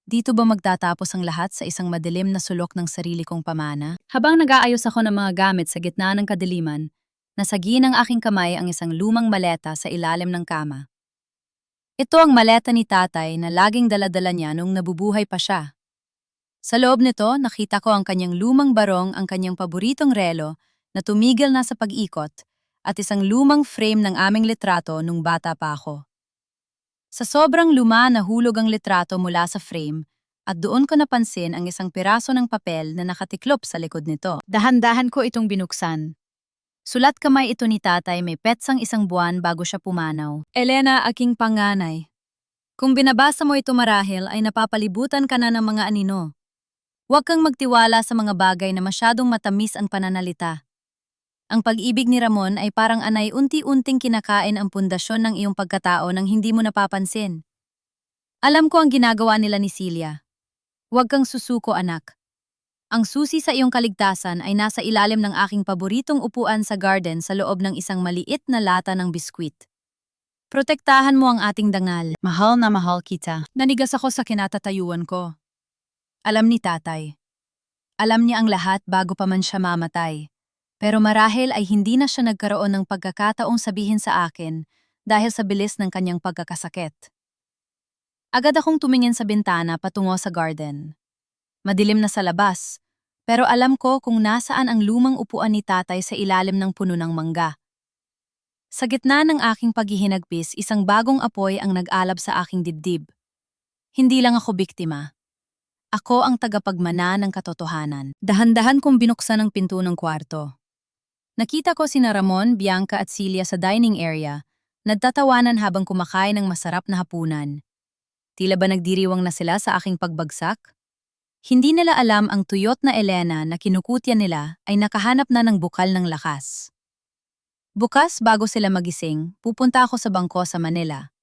Dito ba magtatapos ang lahat sa isang madilim na sulok ng sarili kong pamana? Habang nag-aayos ako ng mga gamit sa gitna ng kadiliman, nasagi ng aking kamay ang isang lumang maleta sa ilalim ng kama. Ito ang maleta ni tatay na laging daladala niya nung nabubuhay pa siya. Sa loob nito, nakita ko ang kanyang lumang barong, ang kanyang paboritong relo na tumigil na sa pag-ikot, at isang lumang frame ng aming litrato nung bata pa ako. Sa sobrang luma nahulog ang litrato mula sa frame at doon ko napansin ang isang piraso ng papel na nakatiklop sa likod nito. Dahan-dahan ko itong binuksan. Sulat kamay ito ni tatay, may petsang 1 buwan bago siya pumanaw. Elena, aking panganay. Kung binabasa mo ito marahil ay napapalibutan ka na ng mga anino. Huwag kang magtiwala sa mga bagay na masyadong matamis ang pananalita. Ang pag-ibig ni Ramon ay parang anay, unti-unting kinakain ang pundasyon ng iyong pagkatao nang hindi mo napapansin. Alam ko ang ginagawa nila ni Celia. Huwag kang susuko, anak. Ang susi sa iyong kaligtasan ay nasa ilalim ng aking paboritong upuan sa garden sa loob ng isang maliit na lata ng biskwit. Protektahan mo ang ating dangal. Mahal na mahal kita. Nanigas ako sa kinatatayuan ko. Alam ni tatay. Alam niya ang lahat bago pa man siya mamatay. Pero marahil ay hindi na siya nagkaroon ng pagkakataong sabihin sa akin dahil sa bilis ng kanyang pagkakasakit. Agad akong tumingin sa bintana patungo sa garden. Madilim na sa labas, pero alam ko kung nasaan ang lumang upuan ni tatay sa ilalim ng puno ng mangga. Sa gitna ng aking paghihinagpis, isang bagong apoy ang nag-alab sa aking dibdib. Hindi lang ako biktima. Ako ang tagapagmana ng katotohanan. Dahan-dahan kong binuksan ang pinto ng kwarto. Nakita ko sina Ramon, Bianca at Celia sa dining area, nagtatawanan habang kumakain ng masarap na hapunan. Tila ba nagdiriwang na sila sa aking pagbagsak? Hindi nila alam ang tuyot na Elena na kinukutya nila ay nakahanap na ng bukal ng lakas. Bukas bago sila magising, pupunta ako sa bangko sa Manila.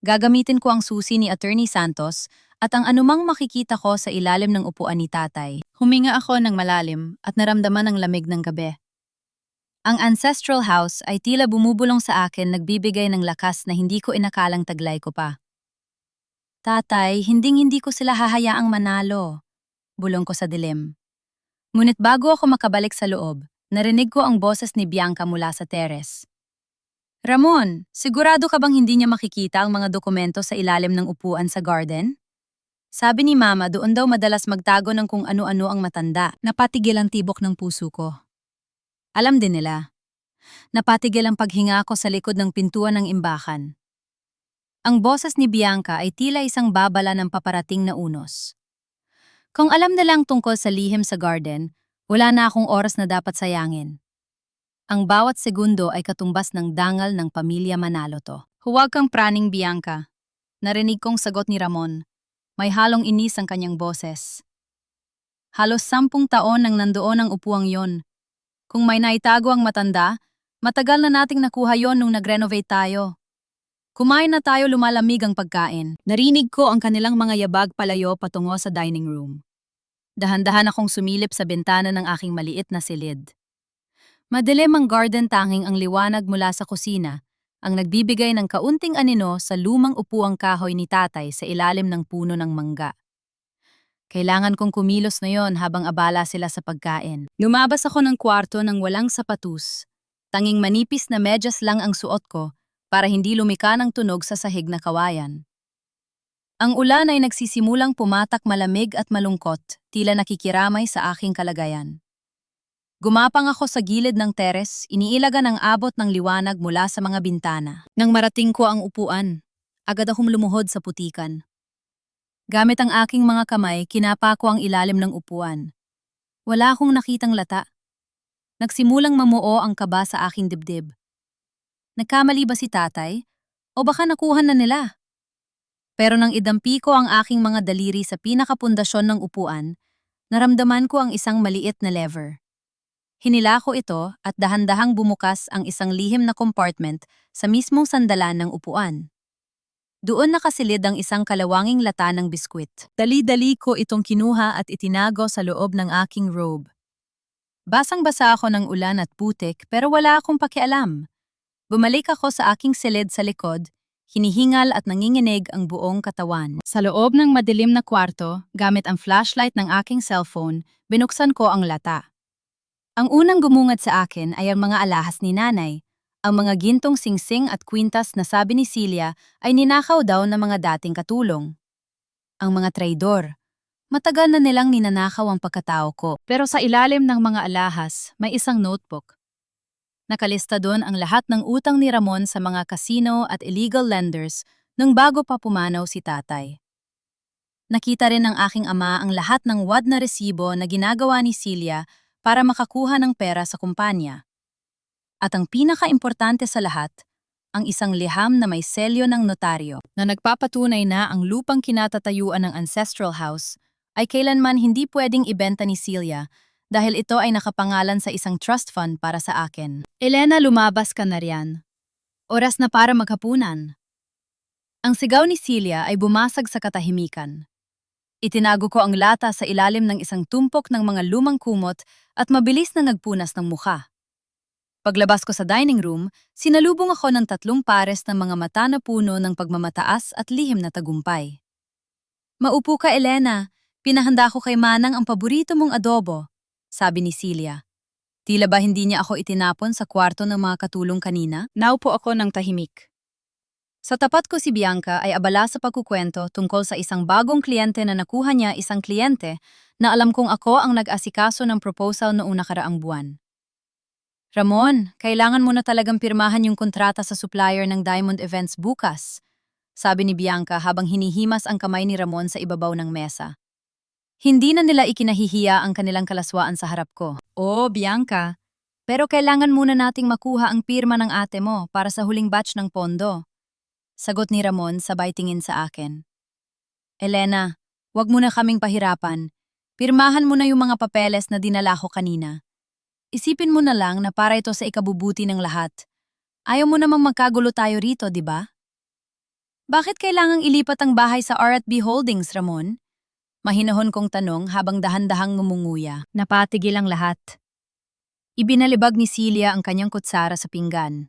Gagamitin ko ang susi ni Attorney Santos at ang anumang makikita ko sa ilalim ng upuan ni tatay. Huminga ako ng malalim at naramdaman ang lamig ng gabi. Ang ancestral house ay tila bumubulong sa akin, nagbibigay ng lakas na hindi ko inakalang taglay ko pa. Tatay, hinding-hindi ko sila hahayaang manalo. Bulong ko sa dilim. Ngunit bago ako makabalik sa loob, narinig ko ang boses ni Bianca mula sa teres. Ramon, sigurado ka bang hindi niya makikita ang mga dokumento sa ilalim ng upuan sa garden? Sabi ni Mama, doon daw madalas magtago ng kung ano-ano ang matanda. Napatigil ang tibok ng puso ko. Alam din nila. Napatigil ang paghinga ko sa likod ng pintuan ng imbakan. Ang boses ni Bianca ay tila isang babala ng paparating na unos. Kung alam nilang tungkol sa lihim sa garden, wala na akong oras na dapat sayangin. Ang bawat segundo ay katumbas ng dangal ng pamilya Manalo to. Huwag kang praning, Bianca. Narinig kong sagot ni Ramon. May halong inis ang kanyang boses. Halos 10 taon nang nandoon ang upuang yon. Kung may naitago ang matanda, matagal na nating nakuha yon nung nag-renovate tayo. Kumain na tayo, lumalamig ang pagkain. Narinig ko ang kanilang mga yabag palayo patungo sa dining room. Dahan-dahan akong sumilip sa bintana ng aking maliit na silid. Madilim ang garden, tanging ang liwanag mula sa kusina, ang nagbibigay ng kaunting anino sa lumang upuang kahoy ni tatay sa ilalim ng puno ng mangga. Kailangan kong kumilos na yon habang abala sila sa pagkain. Lumabas ako ng kwarto ng walang sapatos. Tanging manipis na medyas lang ang suot ko para hindi lumika ng tunog sa sahig na kawayan. Ang ulan ay nagsisimulang pumatak, malamig at malungkot, tila nakikiramay sa aking kalagayan. Gumapang ako sa gilid ng teres, iniilagan ang abot ng liwanag mula sa mga bintana. Nang marating ko ang upuan, agad akong lumuhod sa putikan. Gamit ang aking mga kamay, kinapa ko ang ilalim ng upuan. Wala akong nakitang lata. Nagsimulang mamuo ang kaba sa aking dibdib. Nagkamali ba si tatay? O baka nakuhan na nila? Pero nang idampi ko ang aking mga daliri sa pinakapundasyon ng upuan, naramdaman ko ang isang maliit na lever. Hinila ko ito at dahan-dahang bumukas ang isang lihim na compartment sa mismong sandalan ng upuan. Doon nakasilid ang isang kalawanging lata ng biskwit. Dali-dali ko itong kinuha at itinago sa loob ng aking robe. Basang-basa ako ng ulan at putik pero wala akong pakialam. Bumalik ako sa aking silid sa likod, hinihingal at nanginginig ang buong katawan. Sa loob ng madilim na kwarto, gamit ang flashlight ng aking cellphone, binuksan ko ang lata. Ang unang gumungad sa akin ay ang mga alahas ni nanay. Ang mga gintong singsing at kwintas na sabi ni Celia ay ninakaw daw ng mga dating katulong. Ang mga traidor. Matagal na nilang ninanakaw ang pagkatao ko. Pero sa ilalim ng mga alahas, may isang notebook. Nakalista doon ang lahat ng utang ni Ramon sa mga casino at illegal lenders nung bago pa pumanaw si tatay. Nakita rin ng aking ama ang lahat ng wad na resibo na ginagawa ni Celia para makakuha ng pera sa kumpanya. At ang pinaka-importante sa lahat, ang isang liham na may selyo ng notaryo na nagpapatunay na ang lupang kinatatayuan ng ancestral house ay kailanman hindi pwedeng ibenta ni Celia dahil ito ay nakapangalan sa isang trust fund para sa akin. Elena, lumabas ka na riyan. Oras na para maghapunan. Ang sigaw ni Celia ay bumasag sa katahimikan. Itinago ko ang lata sa ilalim ng isang tumpok ng mga lumang kumot at mabilis na nagpunas ng mukha. Paglabas ko sa dining room, sinalubong ako ng 3 pares ng mga mata na puno ng pagmamataas at lihim na tagumpay. Maupo ka, Elena. Pinahanda ko kay Manang ang paborito mong adobo, sabi ni Celia. Tila ba hindi niya ako itinapon sa kwarto ng mga katulong kanina? Naupo ako ng tahimik. Sa tapat ko si Bianca ay abala sa pagkukwento tungkol sa isang bagong kliyente na nakuha niya isang kliyente na alam kong ako ang nag-asikaso ng proposal noong nakaraang buwan. Ramon, kailangan mo na talagang pirmahan yung kontrata sa supplier ng Diamond Events bukas, sabi ni Bianca habang hinihimas ang kamay ni Ramon sa ibabaw ng mesa. Hindi na nila ikinahihiya ang kanilang kalaswaan sa harap ko. Oh, Bianca, pero kailangan muna nating makuha ang pirma ng ate mo para sa huling batch ng pondo. Sagot ni Ramon sabay tingin sa akin. Elena, wag mo na kaming pahirapan. Pirmahan mo na yung mga papeles na dinala ko kanina. Isipin mo na lang na para ito sa ikabubuti ng lahat. Ayaw mo namang magkagulo tayo rito, di ba? Bakit kailangang ilipat ang bahay sa R&B Holdings, Ramon? Mahinahon kong tanong habang dahan-dahang ngumunguya. Napatigil ang lahat. Ibinalibag ni Celia ang kanyang kutsara sa pinggan.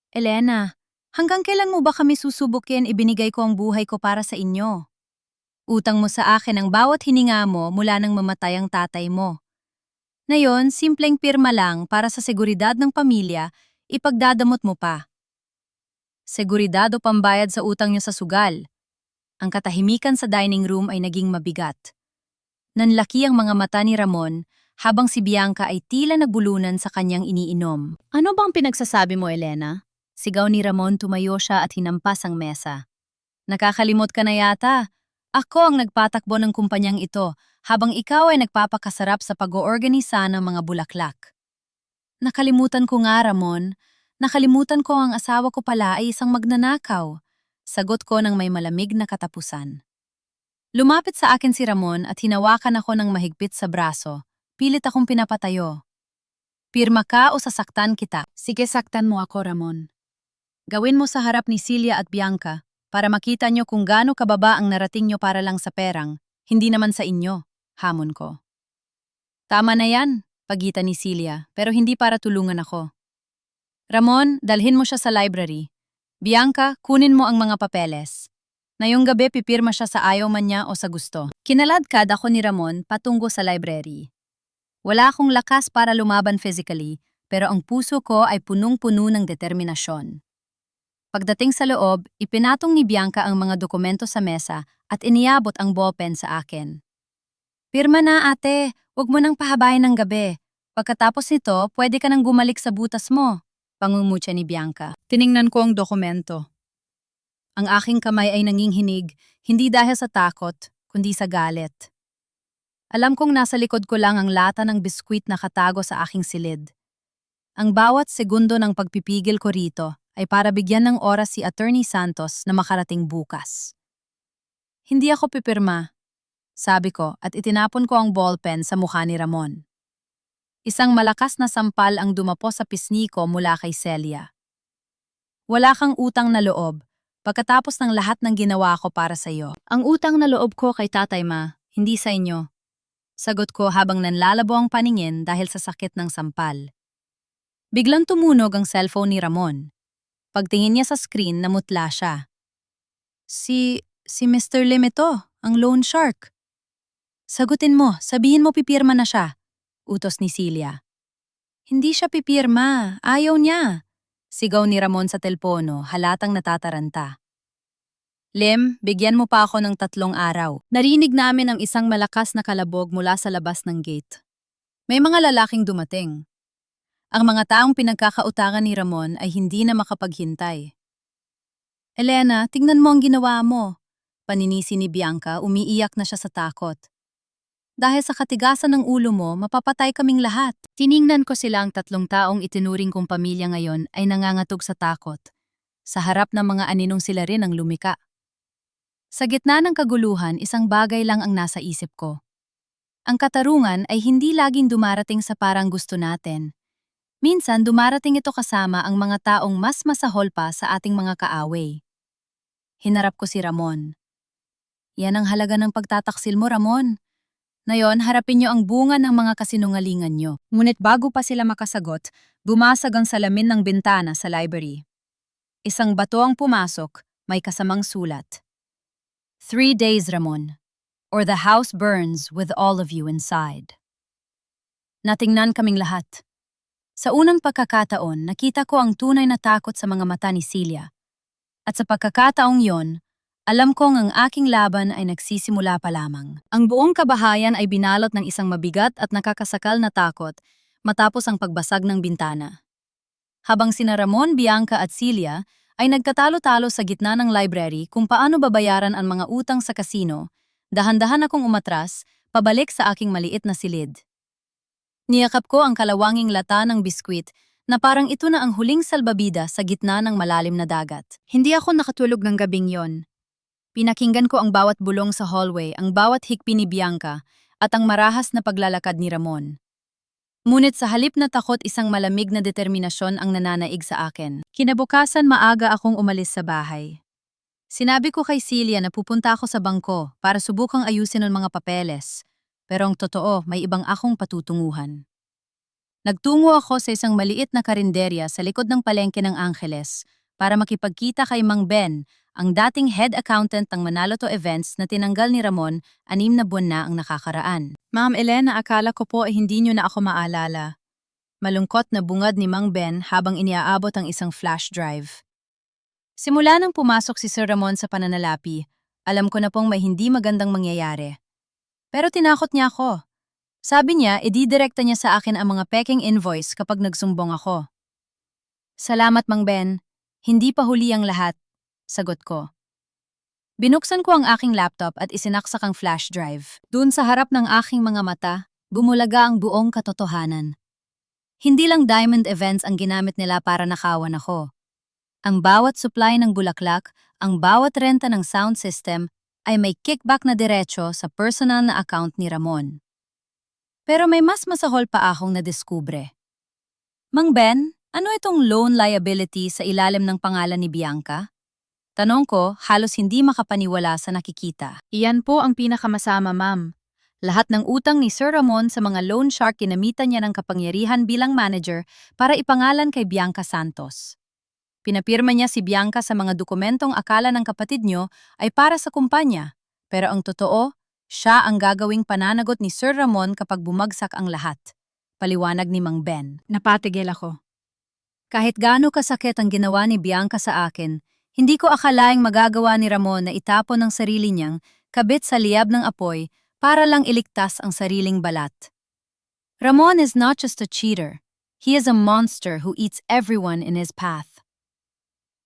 Elena, hanggang kailan mo ba kami susubukin ibinigay ko ang buhay ko para sa inyo? Utang mo sa akin ang bawat hininga mo mula nang mamatay ang tatay mo. Ngayon, simpleng pirma lang para sa seguridad ng pamilya, ipagdadamot mo pa. Seguridad o pambayad sa utang niyo sa sugal. Ang katahimikan sa dining room ay naging mabigat. Nanlaki ang mga mata ni Ramon habang si Bianca ay tila nagbulunan sa kanyang iniinom. Ano bang pinagsasabi mo, Elena? Sigaw ni Ramon, tumayo siya at hinampas ang mesa. Nakakalimot ka na yata. Ako ang nagpatakbo ng kumpanyang ito habang ikaw ay nagpapakasarap sa pag-oorganisa ng mga bulaklak. Nakalimutan ko nga, Ramon. Nakalimutan ko ang asawa ko pala ay isang magnanakaw. Sagot ko ng may malamig na katapusan. Lumapit sa akin si Ramon at hinawakan ako ng mahigpit sa braso. Pilit akong pinapatayo. Pirma ka o sasaktan kita? Sige, saktan mo ako, Ramon. Gawin mo sa harap ni Celia at Bianca para makita nyo kung gaano kababa ang narating nyo para lang sa perang, hindi naman sa inyo, hamon ko. Tama na yan, pagitan ni Celia, pero hindi para tulungan ako. Ramon, dalhin mo siya sa library. Bianca, kunin mo ang mga papeles. Ngayong gabi pipirma siya sa ayaw man niya o sa gusto. Kinaladkad ako ni Ramon patungo sa library. Wala akong lakas para lumaban physically, pero ang puso ko ay punong-puno ng determinasyon. Pagdating sa loob, ipinatong ni Bianca ang mga dokumento sa mesa at iniabot ang ballpen sa akin. Pirma na, ate, huwag mo nang pahabain ng gabi. Pagkatapos nito, pwede ka nang bumalik sa butas mo. Pangungutya ni Bianca. Tiningnan ko ang dokumento. Ang aking kamay ay nanginginig, hindi dahil sa takot, kundi sa galit. Alam kong nasa likod ko lang ang lata ng biskwit na katago sa aking silid. Ang bawat segundo ng pagpipigil ko rito ay para bigyan ng oras si Attorney Santos na makarating bukas. Hindi ako pipirma, sabi ko at itinapon ko ang ballpen sa mukha ni Ramon. Isang malakas na sampal ang dumapo sa pisngi ko mula kay Celia. Wala kang utang na loob, pagkatapos ng lahat ng ginawa ko para sa iyo. Ang utang na loob ko kay tatay ma, hindi sa inyo. Sagot ko habang nanlalabo ang paningin dahil sa sakit ng sampal. Biglang tumunog ang cellphone ni Ramon. Pagtingin niya sa screen, namutla siya. Si Mr. Lim ito, ang loan shark. Sagutin mo, sabihin mo pipirma na siya, utos ni Celia. Hindi siya pipirma, ayaw niya. Sigaw ni Ramon sa telpono, halatang natataranta. Lim, bigyan mo pa ako ng 3 araw. Narinig namin ang isang malakas na kalabog mula sa labas ng gate. May mga lalaking dumating. Ang mga taong pinagkakautangan ni Ramon ay hindi na makapaghintay. Elena, tingnan mo ang ginawa mo. Paninisi ni Bianca, umiiyak na siya sa takot. Dahil sa katigasan ng ulo mo, mapapatay kaming lahat. Tiningnan ko sila ang 3 taong itinuring kong pamilya ngayon ay nangangatog sa takot. Sa harap ng mga aninong sila rin ang lumika. Sa gitna ng kaguluhan, isang bagay lang ang nasa isip ko. Ang katarungan ay hindi laging dumarating sa parang gusto natin. Minsan dumarating ito kasama ang mga taong mas masahol pa sa ating mga kaaway. Hinarap ko si Ramon. Yan ang halaga ng pagtataksil mo, Ramon. Ngayon, harapin niyo ang bunga ng mga kasinungalingan niyo. Ngunit bago pa sila makasagot, bumasag ang salamin ng bintana sa library. Isang bato ang pumasok, may kasamang sulat. 3 days, Ramon, or the house burns with all of you inside. Natingnan kaming lahat. Sa unang pagkakataon, nakita ko ang tunay na takot sa mga mata ni Celia. At sa pagkakataong yon, alam kong ang aking laban ay nagsisimula pa lamang. Ang buong kabahayan ay binalot ng isang mabigat at nakakasakal na takot matapos ang pagbasag ng bintana. Habang sina Ramon, Bianca at Celia ay nagtatalo-talo sa gitna ng library kung paano babayaran ang mga utang sa kasino, dahan-dahan akong umatras, pabalik sa aking maliit na silid. Niyakap ko ang kalawanging lata ng biskwit na parang ito na ang huling salbabida sa gitna ng malalim na dagat. Hindi ako nakatulog ng gabing yon. Pinakinggan ko ang bawat bulong sa hallway, ang bawat hikpi ni Bianca, at ang marahas na paglalakad ni Ramon. Ngunit sa halip na takot, isang malamig na determinasyon ang nananaig sa akin. Kinabukasan, maaga akong umalis sa bahay. Sinabi ko kay Celia na pupunta ako sa bangko para subukang ayusin ang mga papeles, pero ang totoo, may ibang akong patutunguhan. Nagtungo ako sa isang maliit na karinderya sa likod ng palengke ng Angeles para makipagkita kay Mang Ben, ang dating head accountant ng Manaloto Events na tinanggal ni Ramon 6 na buwan na ang nakakaraan. Ma'am Elena, akala ko po ay hindi niyo na ako maalala. Malungkot na bungad ni Mang Ben habang iniaabot ang isang flash drive. Simula nang pumasok si Sir Ramon sa pananalapi, alam ko na pong may hindi magandang mangyayari. Pero tinakot niya ako. Sabi niya, ididirekta niya sa akin ang mga peking invoice kapag nagsumbong ako. Salamat, Mang Ben. Hindi pa huli ang lahat. Sagot ko. Binuksan ko ang aking laptop at isinaksak ang flash drive. Doon sa harap ng aking mga mata, bumulaga ang buong katotohanan. Hindi lang diamond events ang ginamit nila para nakawan ako. Ang bawat supply ng bulaklak, ang bawat renta ng sound system, ay may kickback na diretso sa personal na account ni Ramon. Pero may mas masahol pa akong nadiskubre. Mang Ben, ano itong loan liability sa ilalim ng pangalan ni Bianca? Tanong ko, halos hindi makapaniwala sa nakikita. Iyan po ang pinakamasama, ma'am. Lahat ng utang ni Sir Ramon sa mga loan shark ginamitan niya ng kapangyarihan bilang manager para ipangalan kay Bianca Santos. Pinapirma niya si Bianca sa mga dokumentong akala ng kapatid niyo ay para sa kumpanya, pero ang totoo, siya ang gagawing pananagot ni Sir Ramon kapag bumagsak ang lahat. Paliwanag ni Mang Ben. Napatigil ako. Kahit gaano kasakit ang ginawa ni Bianca sa akin, hindi ko akalaing magagawa ni Ramon na itapon ang sarili niyang kabit sa liyab ng apoy para lang iligtas ang sariling balat. Ramon is not just a cheater. He is a monster who eats everyone in his path.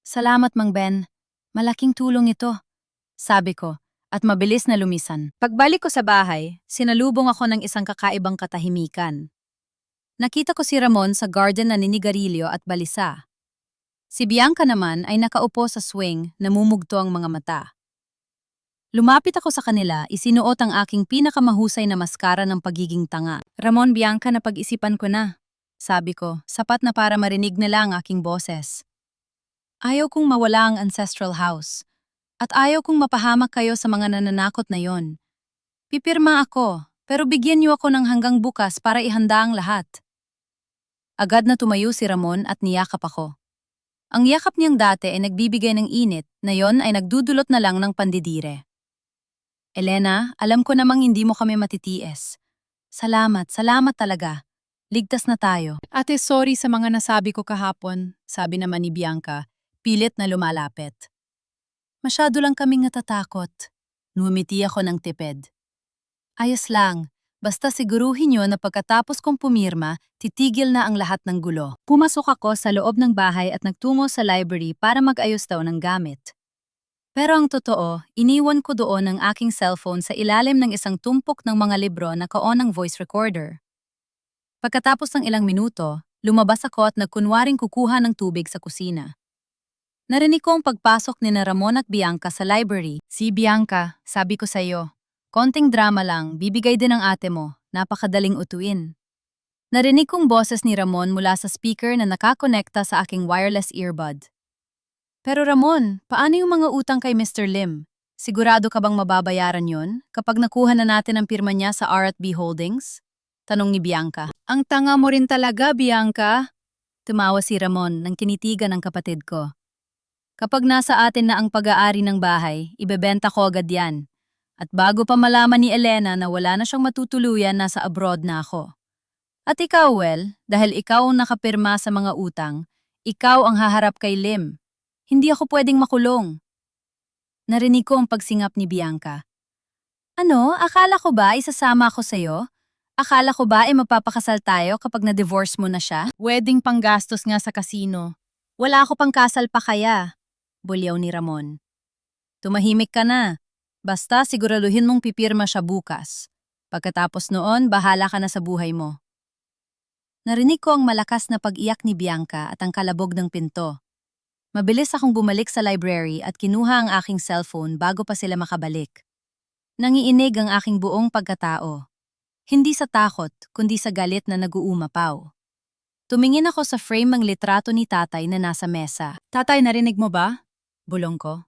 Salamat, Mang Ben. Malaking tulong ito, sabi ko, at mabilis na lumisan. Pagbalik ko sa bahay, sinalubong ako ng isang kakaibang katahimikan. Nakita ko si Ramon sa garden na ninigarilyo at balisa. Si Bianca naman ay nakaupo sa swing, namumugto ang mga mata. Lumapit ako sa kanila, isinuot ang aking pinakamahusay na maskara ng pagiging tanga. Ramon, Bianca, na pag-isipan ko na. Sabi ko, sapat na para marinig nila ang aking boses. Ayaw kong mawala ang ancestral house. At ayaw kong mapahamak kayo sa mga nananakot na yon. Pipirma ako, pero bigyan niyo ako ng hanggang bukas para ihanda ang lahat. Agad na tumayo si Ramon at niyakap ako. Ang yakap niyang dati ay nagbibigay ng init, na yon ay nagdudulot na lang ng pandidire. Elena, alam ko namang hindi mo kami matitiis. Salamat talaga. Ligtas na tayo. Ate, sorry sa mga nasabi ko kahapon, sabi naman ni Bianca, pilit na lumalapit. Masyado lang kaming natatakot. Ngumiti ako ng tipid. Ayos lang, basta siguruhin niyo na pagkatapos kong pumirma, titigil na ang lahat ng gulo. Pumasok ako sa loob ng bahay at nagtungo sa library para mag-ayos daw ng gamit. Pero ang totoo, iniwan ko doon ang aking cellphone sa ilalim ng isang tumpok ng mga libro na kaon ng voice recorder. Pagkatapos ng ilang minuto, lumabas ako at nagkunwaring kukuha ng tubig sa kusina. Narinig ko ang pagpasok ni Ramon at Bianca sa library. Si Bianca, sabi ko sa iyo, konting drama lang, bibigay din ng ate mo, napakadaling utuin. Narinig kong boses ni Ramon mula sa speaker na nakakonekta sa aking wireless earbud. Pero Ramon, paano yung mga utang kay Mr. Lim? Sigurado ka bang mababayaran yon kapag nakuha na natin ang pirma niya sa R&B Holdings? Tanong ni Bianca. Ang tanga mo rin talaga, Bianca. Tumawa si Ramon nang tinitigan ng kapatid ko. Kapag nasa atin na ang pag-aari ng bahay, ibebenta ko agad yan. At bago pa malaman ni Elena na wala na siyang matutuluyan, nasa abroad na ako. At ikaw, well, dahil ikaw ang nakapirma sa mga utang, ikaw ang haharap kay Lim. Hindi ako pwedeng makulong. Narinig ko ang pagsingap ni Bianca. Ano? Akala ko ba isasama ako sa'yo? Akala ko ba mapapakasal tayo kapag na-divorce mo na siya? Wedding panggastos nga sa kasino. Wala ako pang kasal pa kaya. Bulyaw ni Ramon. Tumahimik ka na. Basta siguraduhin mong pipirma siya bukas. Pagkatapos noon, bahala ka na sa buhay mo. Narinig ko ang malakas na pag-iyak ni Bianca at ang kalabog ng pinto. Mabilis akong bumalik sa library at kinuha ang aking cellphone bago pa sila makabalik. Nangiinig ang aking buong pagkatao. Hindi sa takot, kundi sa galit na nag-uumapaw. Tumingin ako sa frame ng litrato ni tatay na nasa mesa. Tatay, narinig mo ba? Bulong ko.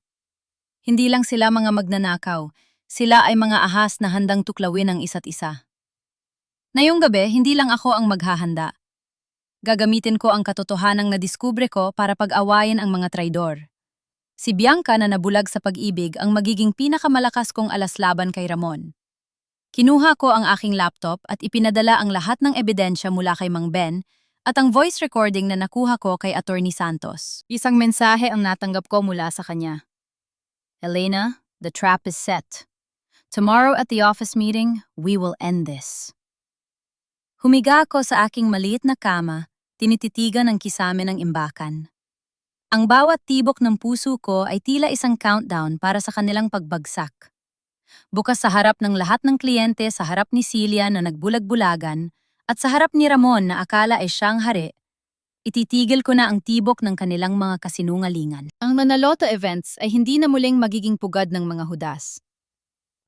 Hindi lang sila mga magnanakaw, sila ay mga ahas na handang tuklawin ang isa't isa. Ngayong gabi, hindi lang ako ang maghahanda. Gagamitin ko ang katotohanang nadiskubre ko para pag-awayin ang mga traidor. Si Bianca na nabulag sa pag-ibig ang magiging pinakamalakas kong alaslaban kay Ramon. Kinuha ko ang aking laptop at ipinadala ang lahat ng ebidensya mula kay Mang Ben at ang voice recording na nakuha ko kay Attorney Santos. Isang mensahe ang natanggap ko mula sa kanya. Elena, the trap is set. Tomorrow at the office meeting, we will end this. Humiga ako sa aking maliit na kama, tinititigan ang kisame ng imbakan. Ang bawat tibok ng puso ko ay tila isang countdown para sa kanilang pagbagsak. Bukas sa harap ng lahat ng kliyente, sa harap ni Celia na nagbulag-bulagan, at sa harap ni Ramon na akala ay siyang hari, ititigil ko na ang tibok ng kanilang mga kasinungalingan. Ang Manalota events ay hindi na muling magiging pugad ng mga hudas.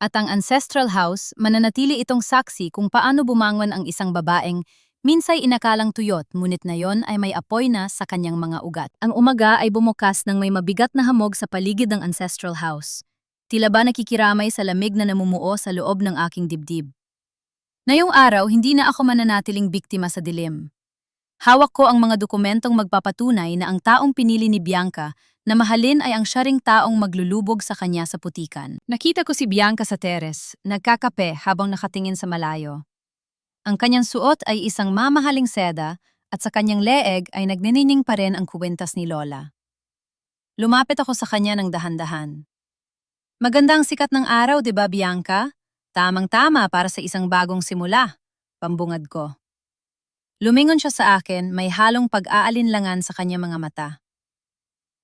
At ang Ancestral House, mananatili itong saksi kung paano bumangon ang isang babaeng minsay inakalang tuyot, ngunit na yon ay may apoy na sa kanyang mga ugat. Ang umaga ay bumukas ng may mabigat na hamog sa paligid ng Ancestral House. Tila ba nakikiramay sa lamig na namumuo sa loob ng aking dibdib. Ngayong araw, hindi na ako mananatiling biktima sa dilim. Hawak ko ang mga dokumentong magpapatunay na ang taong pinili ni Bianca na mahalin ay ang siya ring taong maglulubog sa kanya sa putikan. Nakita ko si Bianca sa teres, nagkakape habang nakatingin sa malayo. Ang kanyang suot ay isang mamahaling seda at sa kanyang leeg ay nagninining pa rin ang kuwentas ni Lola. Lumapit ako sa kanya ng dahan-dahan. Magandang sikat ng araw, 'di ba, Bianca? Tamang-tama para sa isang bagong simula, pambungad ko. Lumingon siya sa akin, may halong pag-aalinlangan sa kanyang mga mata.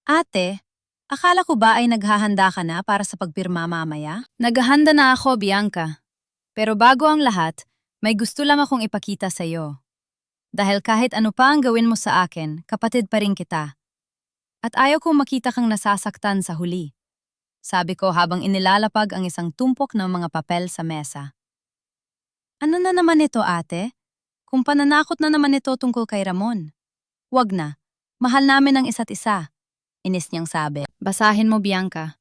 Ate, akala ko ba ay naghahanda ka na para sa pagpirma mamaya? Naghahanda na ako, Bianca. Pero bago ang lahat, may gusto lang akong ipakita sa iyo. Dahil kahit ano pa ang gawin mo sa akin, kapatid pa rin kita. At ayaw kong makita kang nasasaktan sa huli. sabi ko habang inilalapag ang isang tumpok ng mga papel sa mesa. Ano na naman ito, ate? Kung pananakot na naman ito tungkol kay Ramon. Wag na. Mahal namin ang isa't isa. Inis niyang sabi. Basahin mo, Bianca.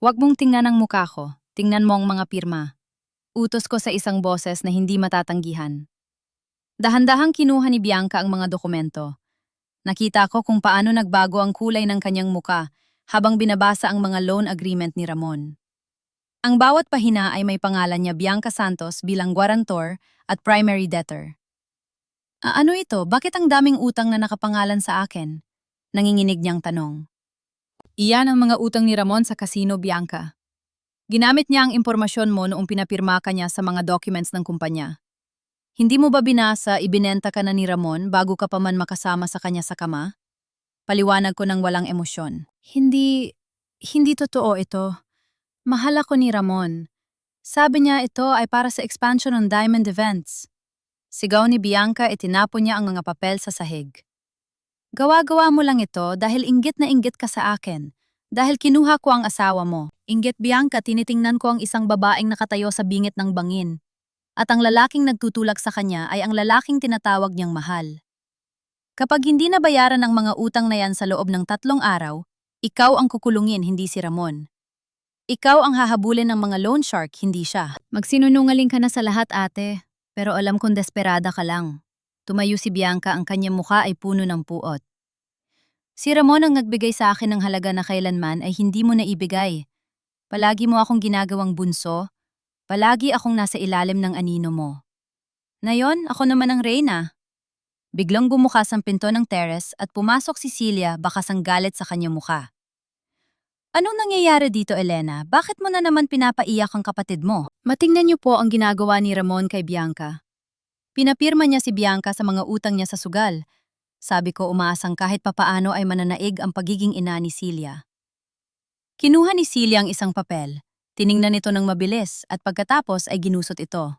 Wag mong tingnan ang mukha ko. Tingnan mo ang mga pirma. Utos ko sa isang boses na hindi matatanggihan. Dahan-dahang kinuha ni Bianca ang mga dokumento. Nakita ko kung paano nagbago ang kulay ng kanyang muka habang binabasa ang mga loan agreement ni Ramon. Ang bawat pahina ay may pangalan niya Bianca Santos bilang guarantor at primary debtor. Ano ito? Bakit ang daming utang na nakapangalan sa akin? Nanginginig niyang tanong. Iyan ang mga utang ni Ramon sa casino, Bianca. Ginamit niya ang impormasyon mo noong pinapirma ka niya sa mga documents ng kumpanya. Hindi mo ba binasa, ibinenta ka na ni Ramon bago ka pa man makasama sa kanya sa kama? Paliwanag ko ng walang emosyon. Hindi totoo ito. Mahal ako ni Ramon. Sabi niya ito ay para sa expansion ng Diamond Events. Sigaw ni Bianca, itinapon niya ang mga papel sa sahig. Gawa-gawa mo lang ito dahil inggit na inggit ka sa akin. Dahil kinuha ko ang asawa mo. Inggit, Bianca, tinitingnan ko ang isang babaeng nakatayo sa bingit ng bangin. At ang lalaking nagtutulak sa kanya ay ang lalaking tinatawag niyang mahal. Kapag hindi nabayaran ang mga utang na yan sa loob ng 3 araw, ikaw ang kukulungin, hindi si Ramon. Ikaw ang hahabulin ng mga loan shark, hindi siya. Magsinunungaling ka na sa lahat, ate. Pero alam kong desperada ka lang. Tumayo si Bianca, ang kanyang mukha ay puno ng puot. Si Ramon ang nagbigay sa akin ng halaga na kailanman ay hindi mo naibigay. Palagi mo akong ginagawang bunso. Palagi akong nasa ilalim ng anino mo. Ngayon, ako naman ang reyna. Biglang bumukas ang pinto ng terrace at pumasok si Celia, bakas ang galit sa kanyang mukha. Anong nangyayari dito, Elena? Bakit mo na naman pinapaiyak ang kapatid mo? Matingnan niyo po ang ginagawa ni Ramon kay Bianca. Pinapirma niya si Bianca sa mga utang niya sa sugal. Sabi ko umaasang kahit papaano ay mananaig ang pagiging ina ni Celia. Kinuha ni Celia ang isang papel. Tiningnan ito ng mabilis at pagkatapos ay ginusot ito.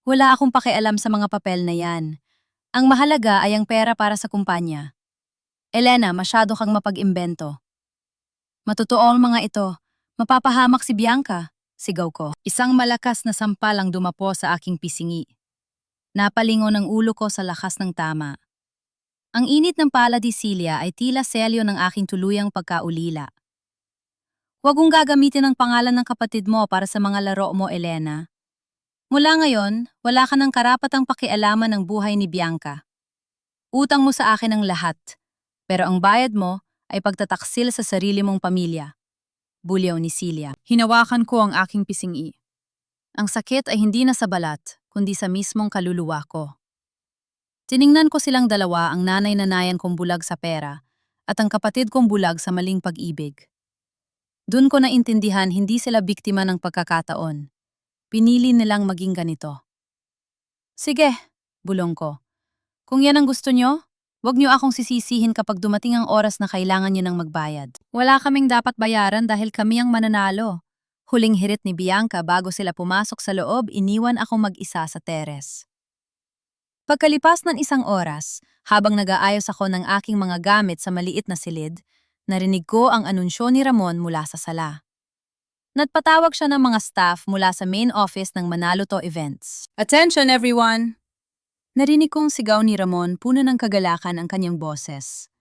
Wala akong pakialam sa mga papel na yan. Ang mahalaga ay ang pera para sa kumpanya. Elena, masyado kang mapag-imbento. Matotoo ang mga ito. Mapapahamak si Bianca, sigaw ko. Isang malakas na sampal ang dumapo sa aking pisingi. Napalingon ang ulo ko sa lakas ng tama. Ang init ng pala ni Celia ay tila selyo ng aking tuluyang pagkaulila. Huwag mong gagamitin ang pangalan ng kapatid mo para sa mga laro mo, Elena. Mula ngayon, wala ka ng karapatang pakialaman ng buhay ni Bianca. Utang mo sa akin ang lahat, pero ang bayad mo ay pagtataksil sa sarili mong pamilya. Bulyaw ni Celia. Hinawakan ko ang aking pisingi. Ang sakit ay hindi na sa balat, kundi sa mismong kaluluwa ko. Tiningnan ko silang dalawa, ang nanay na nayan kong bulag sa pera at ang kapatid kong bulag sa maling pag-ibig. Doon ko naintindihan hindi sila biktima ng pagkakataon. Pinili nilang maging ganito. Sige, bulong ko. Kung yan ang gusto nyo, huwag niyo akong sisisihin kapag dumating ang oras na kailangan niyo ng magbayad. Wala kaming dapat bayaran dahil kami ang mananalo. Huling hirit ni Bianca bago sila pumasok sa loob, iniwan akong mag-isa sa teres. Pagkalipas ng 1 oras, habang nag-aayos ako ng aking mga gamit sa maliit na silid, narinig ko ang anunsyo ni Ramon mula sa sala. Nagpatawag siya ng mga staff mula sa main office ng Manaloto Events. Attention everyone! Narinig kong sigaw ni Ramon, puno ng kagalakan ang kanyang boses.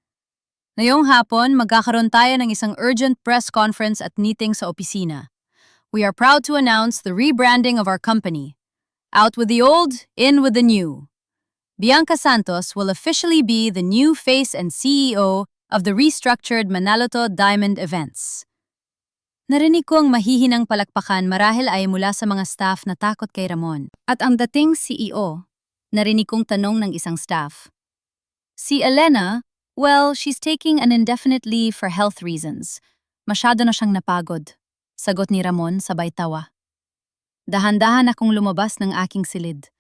Ngayong hapon, magkakaroon tayo ng isang urgent press conference at meeting sa opisina. We are proud to announce the rebranding of our company. Out with the old, in with the new. Bianca Santos will officially be the new face and CEO of the restructured Manaloto Diamond Events. Narinig ko ang mahihinang palakpakan marahil ay mula sa mga staff na takot kay Ramon. At ang dating CEO, narinig kong tanong ng isang staff. Si Elena, well, she's taking an indefinite leave for health reasons. Masyado na siyang napagod. Sagot ni Ramon sabay tawa. Dahan-dahan akong lumabas ng aking silid.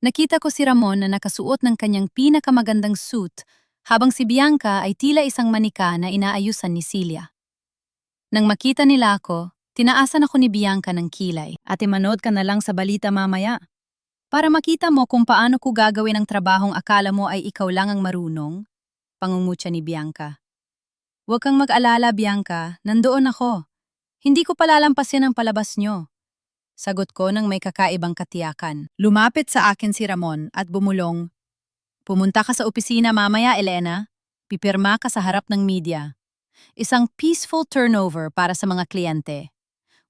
Nakita ko si Ramon na nakasuot ng kanyang pinakamagandang suit habang si Bianca ay tila isang manika na inaayusan ni Celia. Nang makita nila ako, tinaasan ako ni Bianca ng kilay. Ate, manood ka na lang sa balita mamaya. Para makita mo kung paano ko gagawin ang trabahong akala mo ay ikaw lang ang marunong, pangungutya ni Bianca. Huwag kang mag-alala, Bianca, nandoon ako. Hindi ko palalampasin ang palabas nyo. Sagot ko nang may kakaibang katiyakan. Lumapit sa akin si Ramon at bumulong, "Pumunta ka sa opisina mamaya, Elena. Pipirma ka sa harap ng media. Isang peaceful turnover para sa mga kliyente.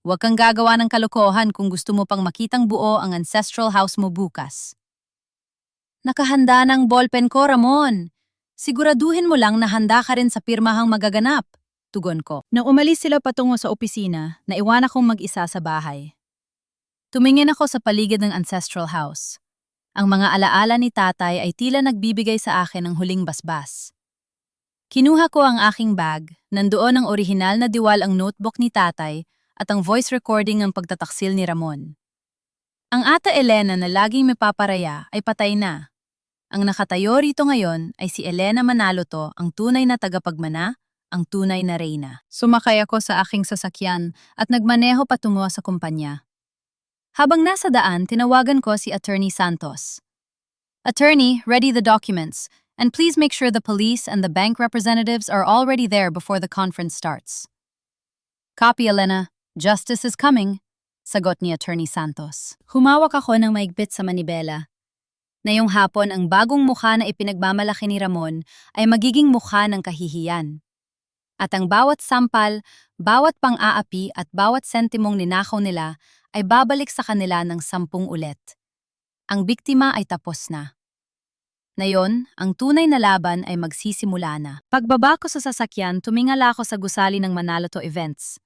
Huwag kang gagawa ng kalokohan kung gusto mo pang makitang buo ang ancestral house mo bukas." Nakahanda ng ballpen ko, Ramon. Siguraduhin mo lang na handa ka rin sa pirmahang magaganap, tugon ko. Nang umalis sila patungo sa opisina, naiwan akong mag-isa sa bahay. Tumingin ako sa paligid ng ancestral house. Ang mga alaala ni tatay ay tila nagbibigay sa akin ng huling basbas. Kinuha ko ang aking bag, nandoon ang orihinal na diwal ang notebook ni tatay at ang voice recording ng pagtataksil ni Ramon. Ang ata Elena na laging may paparaya ay patay na. Ang nakatayo rito ngayon ay si Elena Manaloto, ang tunay na tagapagmana, ang tunay na reyna. Sumakay ako sa aking sasakyan at nagmaneho patungo sa kumpanya. Habang nasa daan, tinawagan ko si Attorney Santos. "Attorney, ready the documents, and please make sure the police and the bank representatives are already there before the conference starts." "Copy, Elena. Justice is coming," sagot ni Attorney Santos. Humawak ako ng maigpit sa manibela. Ngayong hapon, ang bagong mukha na ipinagmamalaki ni Ramon ay magiging mukha ng kahihiyan. At ang bawat sampal, bawat pang-aapi at bawat sentimong ninakaw nila ay babalik sa kanila ng 10 ulit. Ang biktima ay tapos na. Ngayon, ang tunay na laban ay magsisimula na. Pagbaba ko sa sasakyan, tumingala ako sa gusali ng Manaloto Events.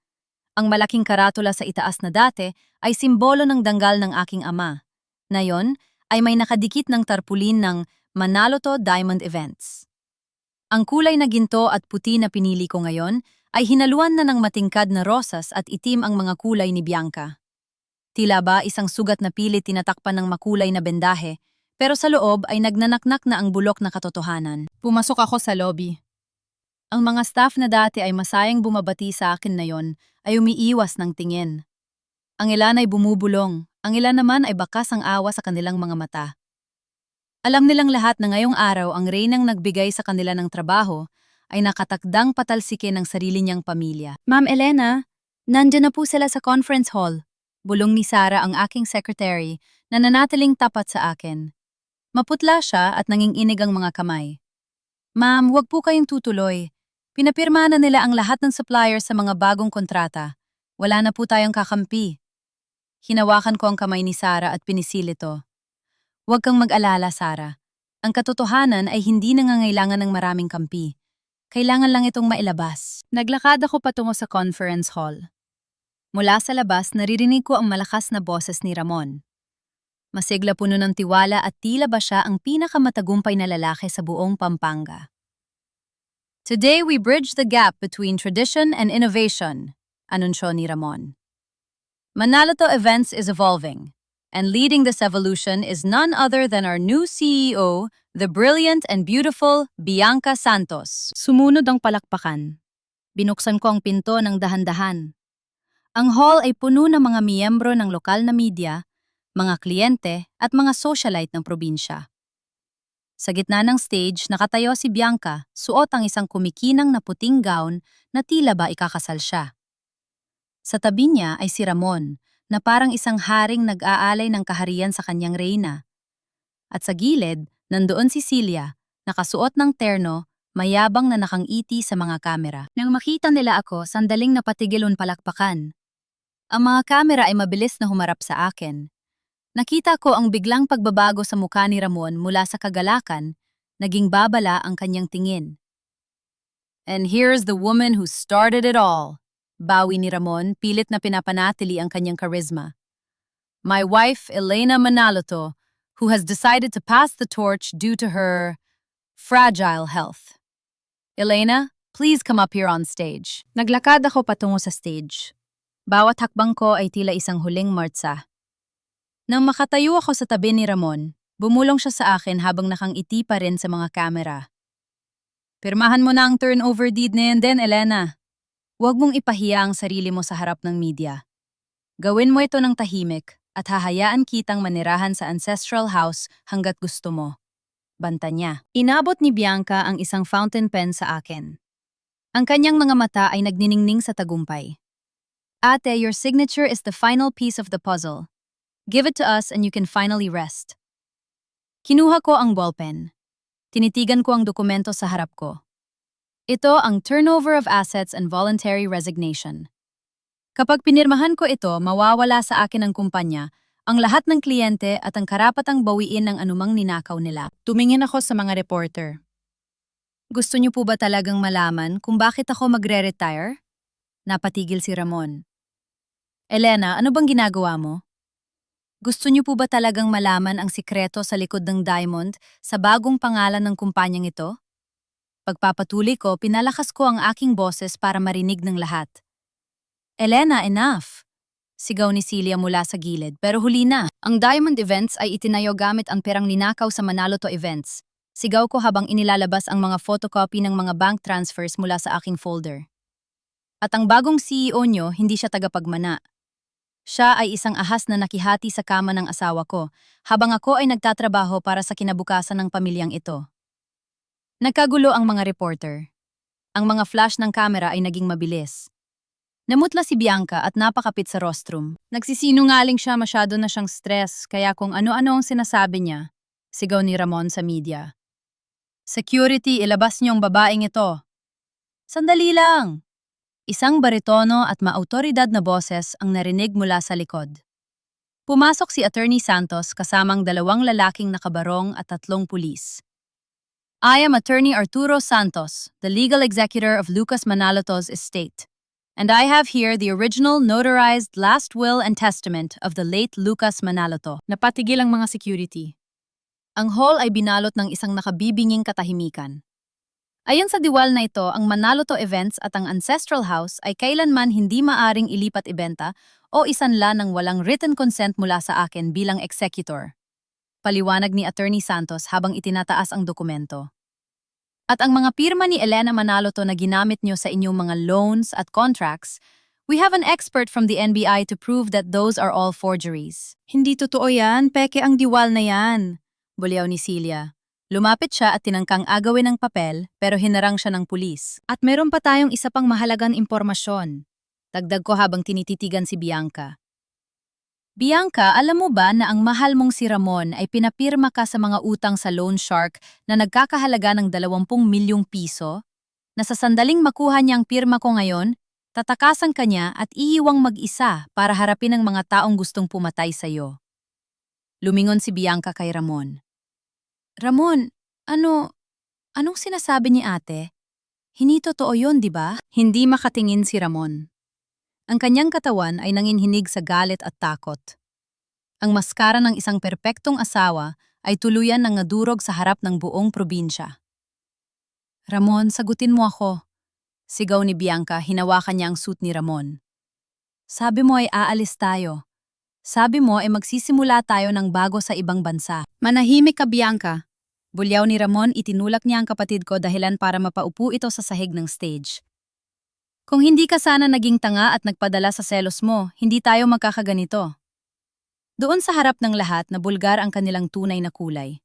Ang malaking karatula sa itaas na dati ay simbolo ng danggal ng aking ama. Ngayon, ay may nakadikit ng tarpulin ng Manaloto Diamond Events. Ang kulay na ginto at puti na pinili ko ngayon ay hinaluan na ng matingkad na rosas at itim ang mga kulay ni Bianca. Tila ba isang sugat na pilit tinatakpan ng makulay na bendahe, pero sa loob ay nagnanaknak na ang bulok na katotohanan. Pumasok ako sa lobby. Ang mga staff na dati ay masayang bumabati sa akin na yon ay umiiwas ng tingin. Ang ilan ay bumubulong, ang ilan naman ay bakas ang awa sa kanilang mga mata. Alam nilang lahat na ngayong araw ang reynang nagbigay sa kanila ng trabaho ay nakatakdang patalsikin ng sarili niyang pamilya. "Ma'am Elena, nandiyan na po sila sa conference hall." Bulong ni Sarah, ang aking secretary, na nanatiling tapat sa akin. Maputla siya at nanginginig ang mga kamay. "Ma'am, huwag po kayong tutuloy. Pinapirma na nila ang lahat ng suppliers sa mga bagong kontrata. Wala na po tayong kakampi." Hinawakan ko ang kamay ni Sarah at pinisil ito. "Huwag kang mag-alala, Sarah. Ang katotohanan ay hindi nangangailangan ng maraming kampi. Kailangan lang itong mailabas." Naglakad ako patungo sa conference hall. Mula sa labas, naririnig ko ang malakas na boses ni Ramon. Masigla puno ng tiwala at tila ba siya ang pinakamatagumpay na lalaki sa buong Pampanga. "Today we bridge the gap between tradition and innovation," anunsyo ni Ramon. "Manaloto Events is evolving, and leading this evolution is none other than our new CEO, the brilliant and beautiful Bianca Santos." Sumunod ang palakpakan. Binuksan ko ang pinto ng dahan-dahan. Ang hall ay puno ng mga miyembro ng lokal na media, mga kliyente at mga socialite ng probinsya. Sa gitna ng stage, nakatayo si Bianca, suot ang isang kumikinang na puting gown na tila ba ikakasal siya. Sa tabi niya ay si Ramon, na parang isang haring nag-aalay ng kaharian sa kanyang reyna. At sa gilid, nandoon si Celia, nakasuot ng terno, mayabang na nakangiti sa mga kamera. Nang makita nila ako, sandaling napatigil ang palakpakan. Ang mga kamera ay mabilis na humarap sa akin. Nakita ko ang biglang pagbabago sa mukha ni Ramon mula sa kagalakan, naging babala ang kanyang tingin. "And here's the woman who started it all," bawi ni Ramon, pilit na pinapanatili ang kanyang charisma. "My wife, Elena Manaloto, who has decided to pass the torch due to her fragile health. Elena, please come up here on stage." Naglakad ako patungo sa stage. Bawat hakbang ko ay tila isang huling martsa. Nang makatayo ako sa tabi ni Ramon, bumulong siya sa akin habang nakangiti pa rin sa mga kamera. "Pirmahan mo na ang turnover deed na yan din, Elena. Huwag mong ipahiya ang sarili mo sa harap ng media. Gawin mo ito ng tahimik at hahayaan kitang manirahan sa ancestral house hanggat gusto mo." Banta niya. Inabot ni Bianca ang isang fountain pen sa akin. Ang kanyang mga mata ay nagniningning sa tagumpay. Ate, your signature is the final piece of the puzzle. Give it to us and you can finally rest. Kinuha ko ang ballpen. Tinitigan ko ang dokumento sa harap ko. Ito ang Turnover of Assets and Voluntary Resignation. Kapag pinirmahan ko ito, mawawala sa akin ang kumpanya, ang lahat ng kliyente at ang karapatang bawiin ng anumang ninakaw nila. Tumingin ako sa mga reporter. Gusto niyo po ba talagang malaman kung bakit ako magre-retire? Napatigil si Ramon. Elena, ano bang ginagawa mo? Gusto niyo po ba talagang malaman ang sikreto sa likod ng Diamond sa bagong pangalan ng kumpanyang ito? Pagpapatuloy ko, pinalakas ko ang aking boses para marinig ng lahat. Elena, enough! Sigaw ni Celia mula sa gilid, pero huli na. Ang Diamond Events ay itinayo gamit ang perang ninakaw sa Manaloto Events. Sigaw ko habang inilalabas ang mga photocopy ng mga bank transfers mula sa aking folder. At ang bagong CEO nyo, hindi siya tagapagmana. Siya ay isang ahas na nakihati sa kama ng asawa ko, habang ako ay nagtatrabaho para sa kinabukasan ng pamilyang ito. Nagkagulo ang mga reporter. Ang mga flash ng kamera ay naging mabilis. Namutla si Bianca at napakapit sa rostrum. Nagsisinungaling siya, masyado na siyang stress, kaya kung ano-ano ang sinasabi niya, sigaw ni Ramon sa media. Security, ilabas niyo ang babaeng ito. Sandali lang! Isang baritono at maautoridad na boses ang narinig mula sa likod. Pumasok si Attorney Santos kasamang 2 lalaking nakabarong at 3 pulis. I am Attorney Arturo Santos, the legal executor of Lucas Manaloto's estate. And I have here the original notarized last will and testament of the late Lucas Manaloto. Napatigil ang mga security. Ang hall ay binalot ng isang nakabibinging katahimikan. Ayon sa diwal na ito, ang Manaloto Events at ang Ancestral House ay kailanman hindi maaring ilipat ibenta o isanla ng walang written consent mula sa akin bilang executor. Paliwanag ni Attorney Santos habang itinataas ang dokumento. At ang mga pirma ni Elena Manaloto na ginamit nyo sa inyong mga loans at contracts, we have an expert from the NBI to prove that those are all forgeries. Hindi totoo yan, peke ang diwal na yan, bulyaw ni Celia. Lumapit siya at tinangkang agawin ng papel pero hinarang siya ng pulis. At meron pa tayong isa pang mahalagang impormasyon. Dagdag ko habang tinititigan si Bianca. Bianca, alam mo ba na ang mahal mong si Ramon ay pinapirma ka sa mga utang sa loan shark na nagkakahalaga ng 20 milyong piso? Na sa sandaling makuha niya ang pirma ko ngayon, tatakasan ka niya at iiwang mag-isa para harapin ang mga taong gustong pumatay sa iyo. Lumingon si Bianca kay Ramon. Ramon, anong sinasabi ni ate? Hindi totoo yun, di ba? Hindi makatingin si Ramon. Ang kanyang katawan ay nanginhinig sa galit at takot. Ang maskara ng isang perpektong asawa ay tuluyan ng nadurog sa harap ng buong probinsya. Ramon, sagutin mo ako. Sigaw ni Bianca, hinawakan niya ang suit ni Ramon. Sabi mo ay aalis tayo. Sabi mo ay magsisimula tayo ng bago sa ibang bansa. Manahimik ka, Bianca. Bulyaw ni Ramon, itinulak niya ang kapatid ko dahilan para mapaupo ito sa sahig ng stage. Kung hindi ka sana naging tanga at nagpadala sa selos mo, hindi tayo magkakaganito. Doon sa harap ng lahat na bulgar ang kanilang tunay na kulay.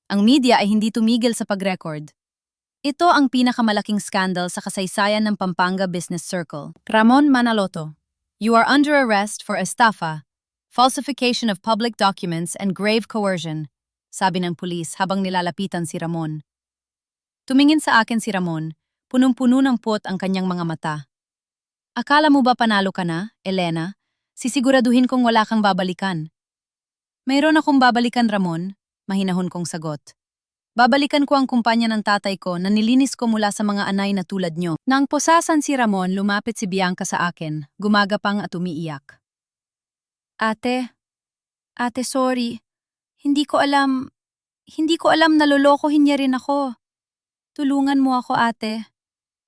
Ang media ay hindi tumigil sa pag-record. Ito ang pinakamalaking skandal sa kasaysayan ng Pampanga Business Circle. Ramon Manaloto, you are under arrest for estafa, falsification of public documents and grave coercion, sabi ng pulis habang nilalapitan si Ramon. Tumingin sa akin si Ramon, punong-puno ng puot ang kanyang mga mata. Akala mo ba panalo ka na, Elena? Sisiguraduhin kong wala kang babalikan. Mayroon akong babalikan, Ramon, mahinahon kong sagot. Babalikan ko ang kumpanya ng tatay ko na nilinis ko mula sa mga anay na tulad nyo. Nang posasan si Ramon, lumapit si Bianca sa akin, gumagapang at umiiyak. Ate, sorry. Hindi ko alam nalolokohin niya rin ako. Tulungan mo ako, ate.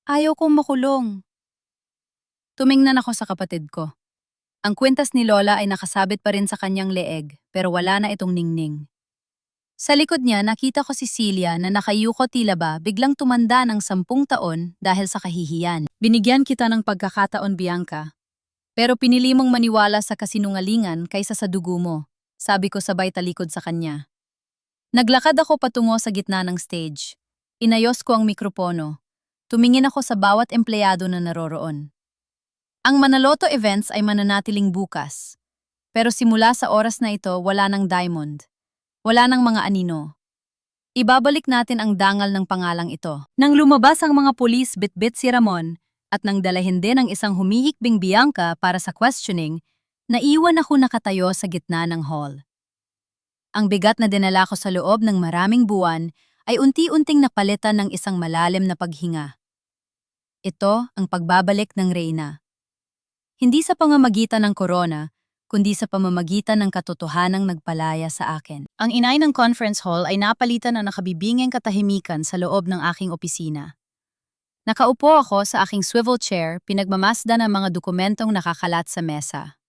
Ayaw kong makulong. Tumingnan ako sa kapatid ko. Ang kwintas ni Lola ay nakasabit pa rin sa kanyang leeg, pero wala na itong ningning. Sa likod niya, nakita ko si Celia na nakayuko tila ba biglang tumanda ng 10 taon dahil sa kahihiyan. Binigyan kita ng pagkakataon, Bianca. Pero pinili mong maniwala sa kasinungalingan kaysa sa dugo mo, sabi ko sabay talikod sa kanya. Naglakad ako patungo sa gitna ng stage. Inayos ko ang mikropono. Tumingin ako sa bawat empleyado na naroroon. Ang Manaloto events ay mananatiling bukas. Pero simula sa oras na ito, wala ng diamond. Wala ng mga anino. Ibabalik natin ang dangal ng pangalang ito. Nang lumabas ang mga pulis, bitbit si Ramon, at nang dalahin din ang isang humihikbing Bianca para sa questioning, naiwan ako nakatayo sa gitna ng hall. Ang bigat na dinala ko sa loob ng maraming buwan ay unti-unting napalitan ng isang malalim na paghinga. Ito ang pagbabalik ng Reyna. Hindi sa pamamagitan ng korona, kundi sa pamamagitan ng katotohanang nagpalaya sa akin. Ang inay ng conference hall ay napalitan ng nakabibinging katahimikan sa loob ng aking opisina. Nakaupo ako sa aking swivel chair, pinagmamasdan ang mga dokumentong nakakalat sa mesa.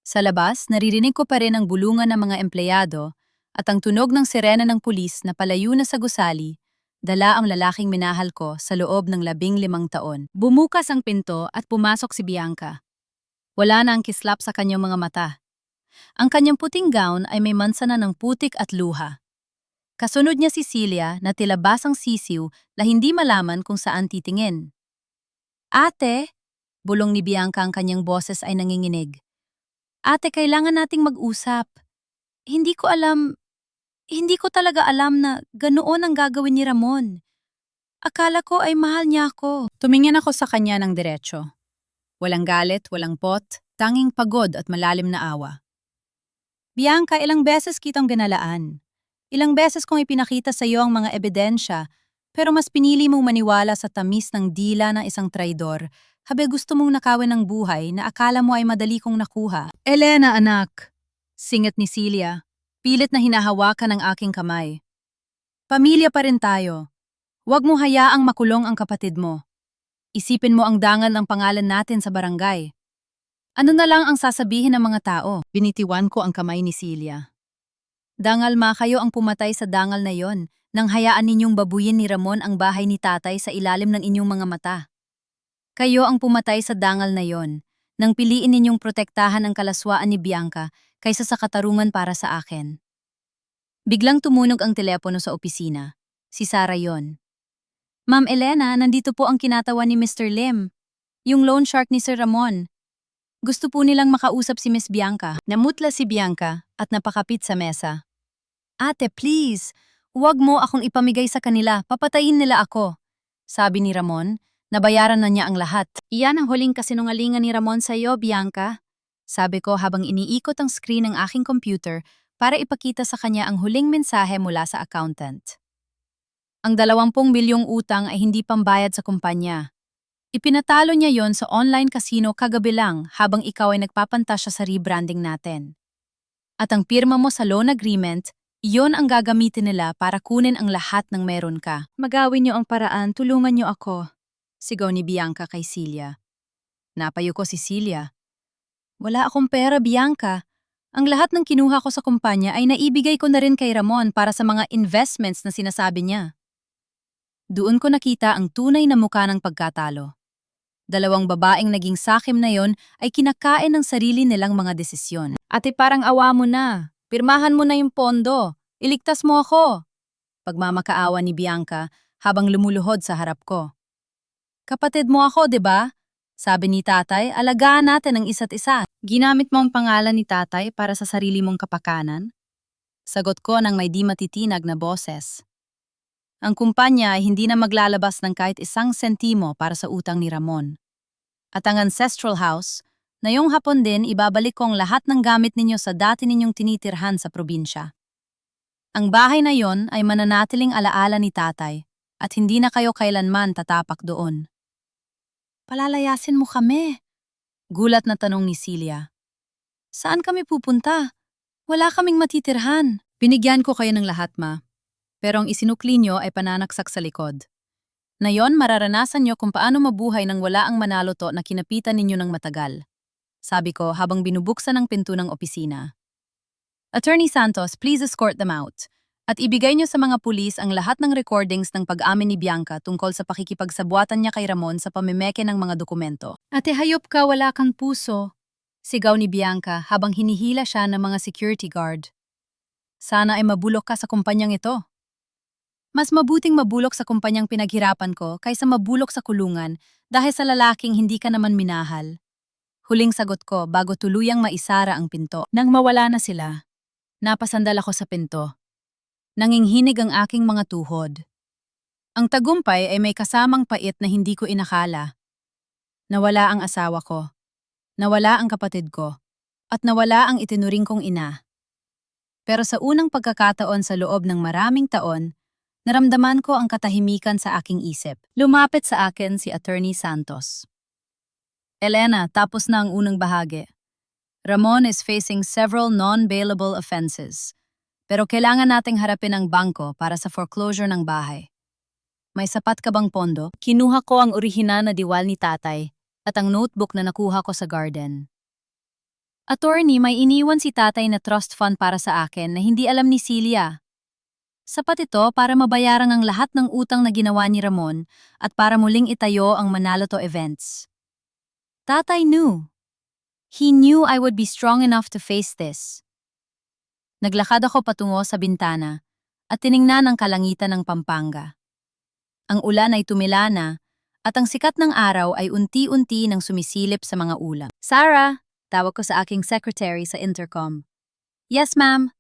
Sa labas, naririnig ko pa rin ang bulungan ng mga empleyado at ang tunog ng sirena ng pulis na palayo na sa gusali, dala ang lalaking minahal ko sa loob ng 15 taon. Bumukas ang pinto at pumasok si Bianca. Wala na ang kislap sa kanyang mga mata. Ang kanyang puting gown ay may mansana ng putik at luha. Kasunod niya si Celia na tila basang sisiw na hindi malaman kung saan titingin. Ate, bulong ni Bianca, ang kanyang boses ay nanginginig. Ate, kailangan nating mag-usap. Hindi ko talaga alam na ganoon ang gagawin ni Ramon. Akala ko ay mahal niya ako. Tumingin ako sa kanya ng diretsyo. Walang galit, walang pot, tanging pagod at malalim na awa. Bianca, ilang beses kitang ginalaan. Ilang beses kong ipinakita sa iyo ang mga ebidensya, pero mas pinili mong maniwala sa tamis ng dila ng isang traidor, habe gusto mong nakawin ng buhay na akala mo ay madali kong nakuha. Elena, anak, singit ni Celia, pilit na hinahawakan ang aking kamay. Pamilya pa rin tayo. Huwag mo hayaang makulong ang kapatid mo. Isipin mo ang dangal ng pangalan natin sa barangay. Ano na lang ang sasabihin ng mga tao? Binitiwan ko ang kamay ni Celia. Dangal ma, kayo ang pumatay sa dangal na yon, nang hayaan ninyong babuyin ni Ramon ang bahay ni tatay sa ilalim ng inyong mga mata. Kayo ang pumatay sa dangal na yon, nang piliin ninyong protektahan ang kalaswaan ni Bianca kaysa sa katarungan para sa akin. Biglang tumunog ang telepono sa opisina. Si Sarah yon. Ma'am Elena, nandito po ang kinatawan ni Mr. Lim. Yung loan shark ni Sir Ramon. Gusto po nilang makausap si Miss Bianca. Namutla si Bianca at napakapit sa mesa. Ate, please, huwag mo akong ipamigay sa kanila. Papatayin nila ako. Sabi ni Ramon, nabayaran na niya ang lahat. Iyan ang huling kasinungalingan ni Ramon sa iyo, Bianca. Sabi ko habang iniikot ang screen ng aking computer para ipakita sa kanya ang huling mensahe mula sa accountant. Ang 20 milyong utang ay hindi pambayad sa kumpanya. Ipinatalo niya yon sa online casino kagabi lang habang ikaw ay nagpapantasya sa rebranding natin. At ang pirma mo sa loan agreement, iyon ang gagamitin nila para kunin ang lahat ng meron ka. Magawin niyo ang paraan, tulungan niyo ako. Sigaw ni Bianca kay Celia. Napayo ko si Celia. Wala akong pera, Bianca. Ang lahat ng kinuha ko sa kumpanya ay naibigay ko na rin kay Ramon para sa mga investments na sinasabi niya. Doon ko nakita ang tunay na mukha ng pagkatalo. 2 babaeng naging sakim na yon ay kinakain ng sarili nilang mga desisyon. Ate, parang awa mo na. Pirmahan mo na yung pondo. Iligtas mo ako. Pagmamakaawa ni Bianca habang lumuluhod sa harap ko. Kapatid mo ako, di ba? Sabi ni tatay, alagaan natin ang isa't isa. Ginamit mo ang pangalan ni tatay para sa sarili mong kapakanan? Sagot ko ng may di matitinag na boses. Ang kumpanya ay hindi na maglalabas ng kahit 1 sentimo para sa utang ni Ramon. At ang ancestral house, na yung hapon din ibabalik ko ang lahat ng gamit ninyo sa dati ninyong tinitirhan sa probinsya. Ang bahay na yon ay mananatiling alaala ni tatay at hindi na kayo kailanman tatapak doon. Palalayasin mo kami? Gulat na tanong ni Celia. Saan kami pupunta? Wala kaming matitirhan. Binigyan ko kayo ng lahat, ma. Pero ang isinukli nyo ay pananaksak sa likod. Nayon, mararanasan nyo kung paano mabuhay nang wala ang manaloto na kinapitan ninyo ng matagal. Sabi ko habang binubuksan ang pinto ng opisina. Attorney Santos, please escort them out. At ibigay nyo sa mga pulis ang lahat ng recordings ng pag-amin ni Bianca tungkol sa pakikipagsabuatan niya kay Ramon sa pamimeke ng mga dokumento. Ate, hayop ka, wala kang puso. Sigaw ni Bianca habang hinihila siya ng mga security guard. Sana ay mabulok ka sa kumpanyang ito. Mas mabuting mabulok sa kumpanyang pinaghirapan ko kaysa mabulok sa kulungan dahil sa lalaking hindi ka naman minahal. Huling sagot ko bago tuluyang maisara ang pinto. Nang mawala na sila, napasandal ako sa pinto. Nanginghinig ang aking mga tuhod. Ang tagumpay ay may kasamang pait na hindi ko inakala. Nawala ang asawa ko. Nawala ang kapatid ko. At nawala ang itinuring kong ina. Pero sa unang pagkakataon sa loob ng maraming taon, naramdaman ko ang katahimikan sa aking isip. Lumapit sa akin si Attorney Santos. Elena, tapos na ang unang bahagi. Ramon is facing several non-bailable offenses. Pero kailangan nating harapin ang bangko para sa foreclosure ng bahay. May sapat ka bang pondo? Kinuha ko ang orihinal na diwal ni tatay at ang notebook na nakuha ko sa garden. Attorney, may iniwan si tatay na trust fund para sa akin na hindi alam ni Celia. Sapat ito para mabayaran ang lahat ng utang na ginawa ni Ramon at para muling itayo ang Manaloto events. Tatay knew. He knew I would be strong enough to face this. Naglakad ako patungo sa bintana at tiningnan ang kalangitan ng Pampanga. Ang ulan ay tumila na at ang sikat ng araw ay unti-unti nang sumisilip sa mga ulap. Sarah! Tawag ko sa aking secretary sa intercom. Yes, ma'am.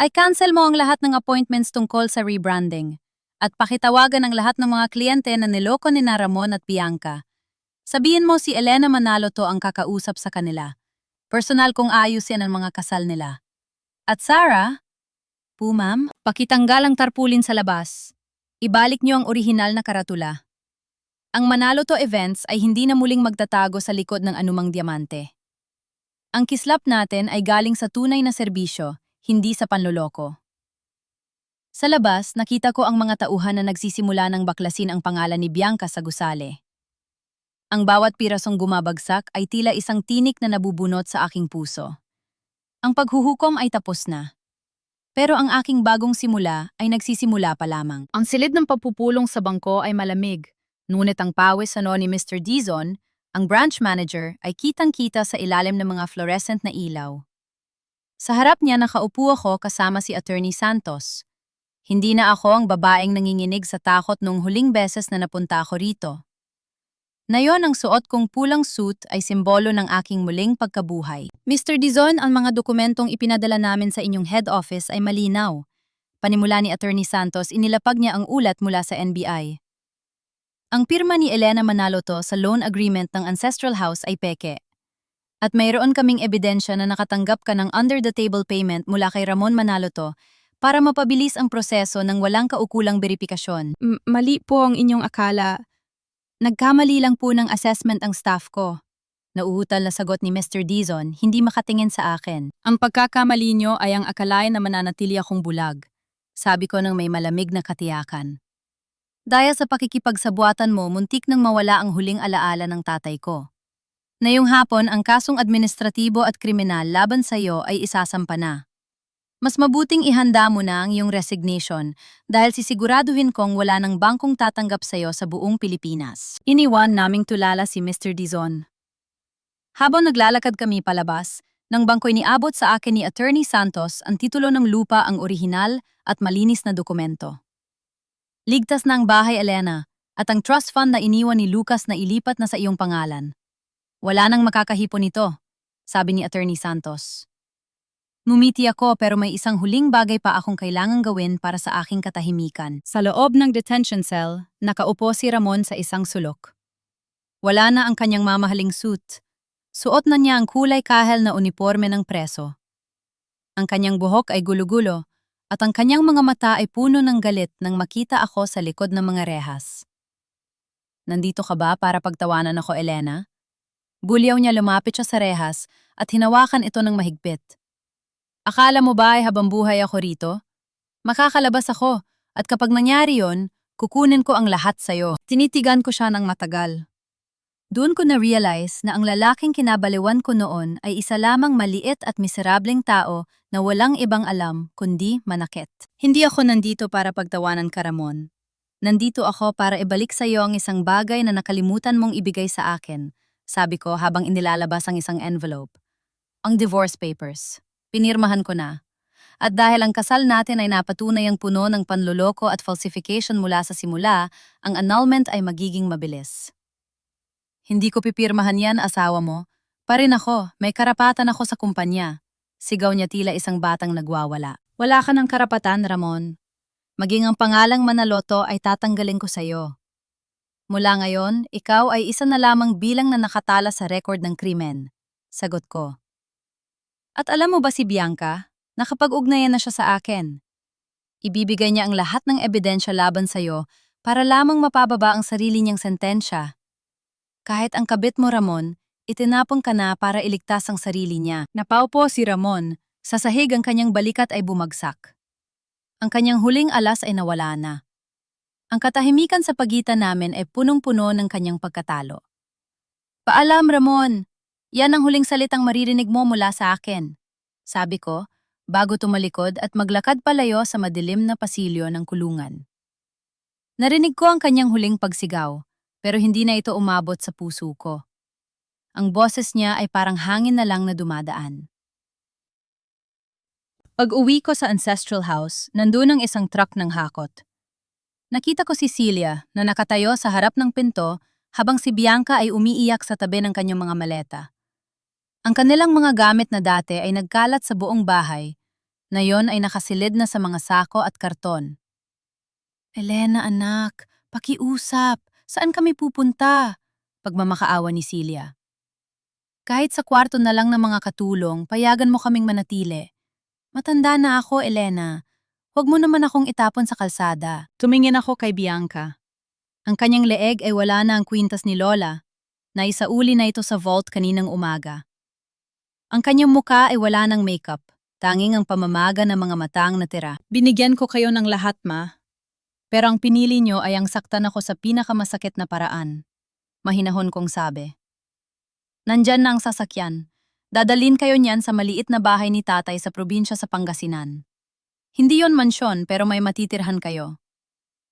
I cancel mo ang lahat ng appointments tungkol sa rebranding at pakitawagan ang lahat ng mga kliyente na niloko ni Ramon at Bianca. Sabihin mo si Elena Manaloto ang kakausap sa kanila. Personal kong ayusin ang mga kasal nila. At Sarah? Po, ma'am? Pakitanggal ang tarpulin sa labas. Ibalik niyo ang orihinal na karatula. Ang Manaloto events ay hindi na muling magtatago sa likod ng anumang diamante. Ang kislap natin ay galing sa tunay na serbisyo, hindi sa panloloko. Sa labas, nakita ko ang mga tauhan na nagsisimula ng baklasin ang pangalan ni Bianca sa gusali. Ang bawat pirasong gumabagsak ay tila isang tinik na nabubunot sa aking puso. Ang paghuhukom ay tapos na. Pero ang aking bagong simula ay nagsisimula pa lamang. Ang silid ng pagpupulong sa bangko ay malamig, ngunit ang pawis ni Mr. Dizon, ang branch manager, ay kitang-kita sa ilalim ng mga fluorescent na ilaw. Sa harap niya nakaupo ako kasama si Attorney Santos. Hindi na ako ang babaeng nanginginig sa takot nung huling beses na napunta ako rito. Ngayon ang suot kong pulang suit ay simbolo ng aking muling pagkabuhay. Mr. Dizon, ang mga dokumentong ipinadala namin sa inyong head office ay malinaw. Panimula ni Attorney Santos, inilapag niya ang ulat mula sa NBI. Ang pirma ni Elena Manaloto sa loan agreement ng Ancestral House ay peke. At mayroon kaming ebidensya na nakatanggap ka ng under-the-table payment mula kay Ramon Manaloto para mapabilis ang proseso ng walang kaukulang beripikasyon. Mali po ang inyong akala. Nagkamali lang po ng assessment ang staff ko. Nauutal na sagot ni Mr. Dizon, hindi makatingin sa akin. Ang pagkakamali nyo ay ang akalain na mananatili akong bulag. Sabi ko nang may malamig na katiyakan. Dahil sa pakikipagsabuatan mo, muntik nang mawala ang huling alaala ng tatay ko. Ngayong hapon, ang kasong administratibo at kriminal laban sa iyo ay isasampa na. Mas mabuting ihanda mo na ang iyong resignation dahil sisiguraduhin kong wala ng bangkong tatanggap sa iyo sa buong Pilipinas. Iniwan naming tulala si Mr. Dizon. Habang naglalakad kami palabas, nang bangko'y niabot sa akin ni Attorney Santos ang titulo ng lupa, ang orihinal at malinis na dokumento. Ligtas na ang bahay, Elena, at ang trust fund na iniwan ni Lucas na ilipat na sa iyong pangalan. Wala nang makakahipon nito, sabi ni Attorney Santos. Ngumiti ako pero may isang huling bagay pa akong kailangang gawin para sa aking katahimikan. Sa loob ng detention cell, nakaupo si Ramon sa isang sulok. Wala na ang kanyang mamahaling suit. Suot na niya ang kulay kahel na uniforme ng preso. Ang kanyang buhok ay gulo-gulo, at ang kanyang mga mata ay puno ng galit nang makita ako sa likod ng mga rehas. Nandito ka ba para pagtawanan ako, Elena? Bulyaw niya, lumapit siya sa rehas at hinawakan ito ng mahigpit. Akala mo ba ay habang buhay ako rito? Makakalabas ako at kapag nangyari yon, kukunin ko ang lahat sa'yo. Tinitigan ko siya ng matagal. Doon ko na-realize na ang lalaking kinabaliwan ko noon ay isa lamang maliit at miserableng tao na walang ibang alam kundi manakit. Hindi ako nandito para pagtawanan ka, Ramon. Nandito ako para ibalik sa iyo ang isang bagay na nakalimutan mong ibigay sa akin, sabi ko habang inilalabas ang isang envelope. Ang divorce papers. Pinirmahan ko na. At dahil ang kasal natin ay napatunay ang puno ng panloloko at falsification mula sa simula, ang annulment ay magiging mabilis. Hindi ko pipirmahan yan, asawa mo, Pa rin ako, may karapatan ako sa kumpanya. Sigaw niya tila isang batang nagwawala. Wala ka ng karapatan, Ramon. Maging ang pangalang Manaloto ay tatanggalin ko sa'yo. Mula ngayon, ikaw ay isa na lamang bilang na nakatala sa record ng krimen. Sagot ko. At alam mo ba si Bianca? Nakapag-ugnayan na siya sa akin. Ibibigay niya ang lahat ng ebidensya laban sa'yo para lamang mapababa ang sarili niyang sentensya. Kahit ang kabit mo, Ramon, itinapon ka na para iligtas ang sarili niya. Napaupo si Ramon. Sa sahig ang kanyang balikat ay bumagsak. Ang kanyang huling alas ay nawala na. Ang katahimikan sa pagitan namin ay punong-puno ng kanyang pagkatalo. Paalam, Ramon! Yan ang huling salitang maririnig mo mula sa akin. Sabi ko, bago tumalikod at maglakad palayo sa madilim na pasilyo ng kulungan. Narinig ko ang kanyang huling pagsigaw, pero hindi na ito umabot sa puso ko. Ang boses niya ay parang hangin na lang na dumadaan. Pag-uwi ko sa ancestral house, nandun ang isang truck ng hakot. Nakita ko si Celia na nakatayo sa harap ng pinto habang si Bianca ay umiiyak sa tabi ng kanyang mga maleta. Ang kanilang mga gamit na dati ay nagkalat sa buong bahay, na yon ay nakasilid na sa mga sako at karton. Elena anak, pakiusap, saan kami pupunta? Pagmamakaawa ni Celia. Kahit sa kwarto na lang ng mga katulong, payagan mo kaming manatili. Matanda na ako, Elena. Huwag mo naman akong itapon sa kalsada. Tumingin ako kay Bianca. Ang kanyang leeg ay wala na ang kwintas ni Lola. Naisauli na ito sa vault kaninang umaga. Ang kanyang muka ay wala ng makeup. Tanging ang pamamaga ng mga mata ang natira. Binigyan ko kayo ng lahat, ma. Pero ang pinili nyo ay ang saktan ako sa pinakamasakit na paraan. Mahinahon kong sabi. Nandyan na ang sasakyan. Dadalin kayo niyan sa maliit na bahay ni tatay sa probinsya sa Pangasinan. Hindi yon mansyon pero may matitirhan kayo.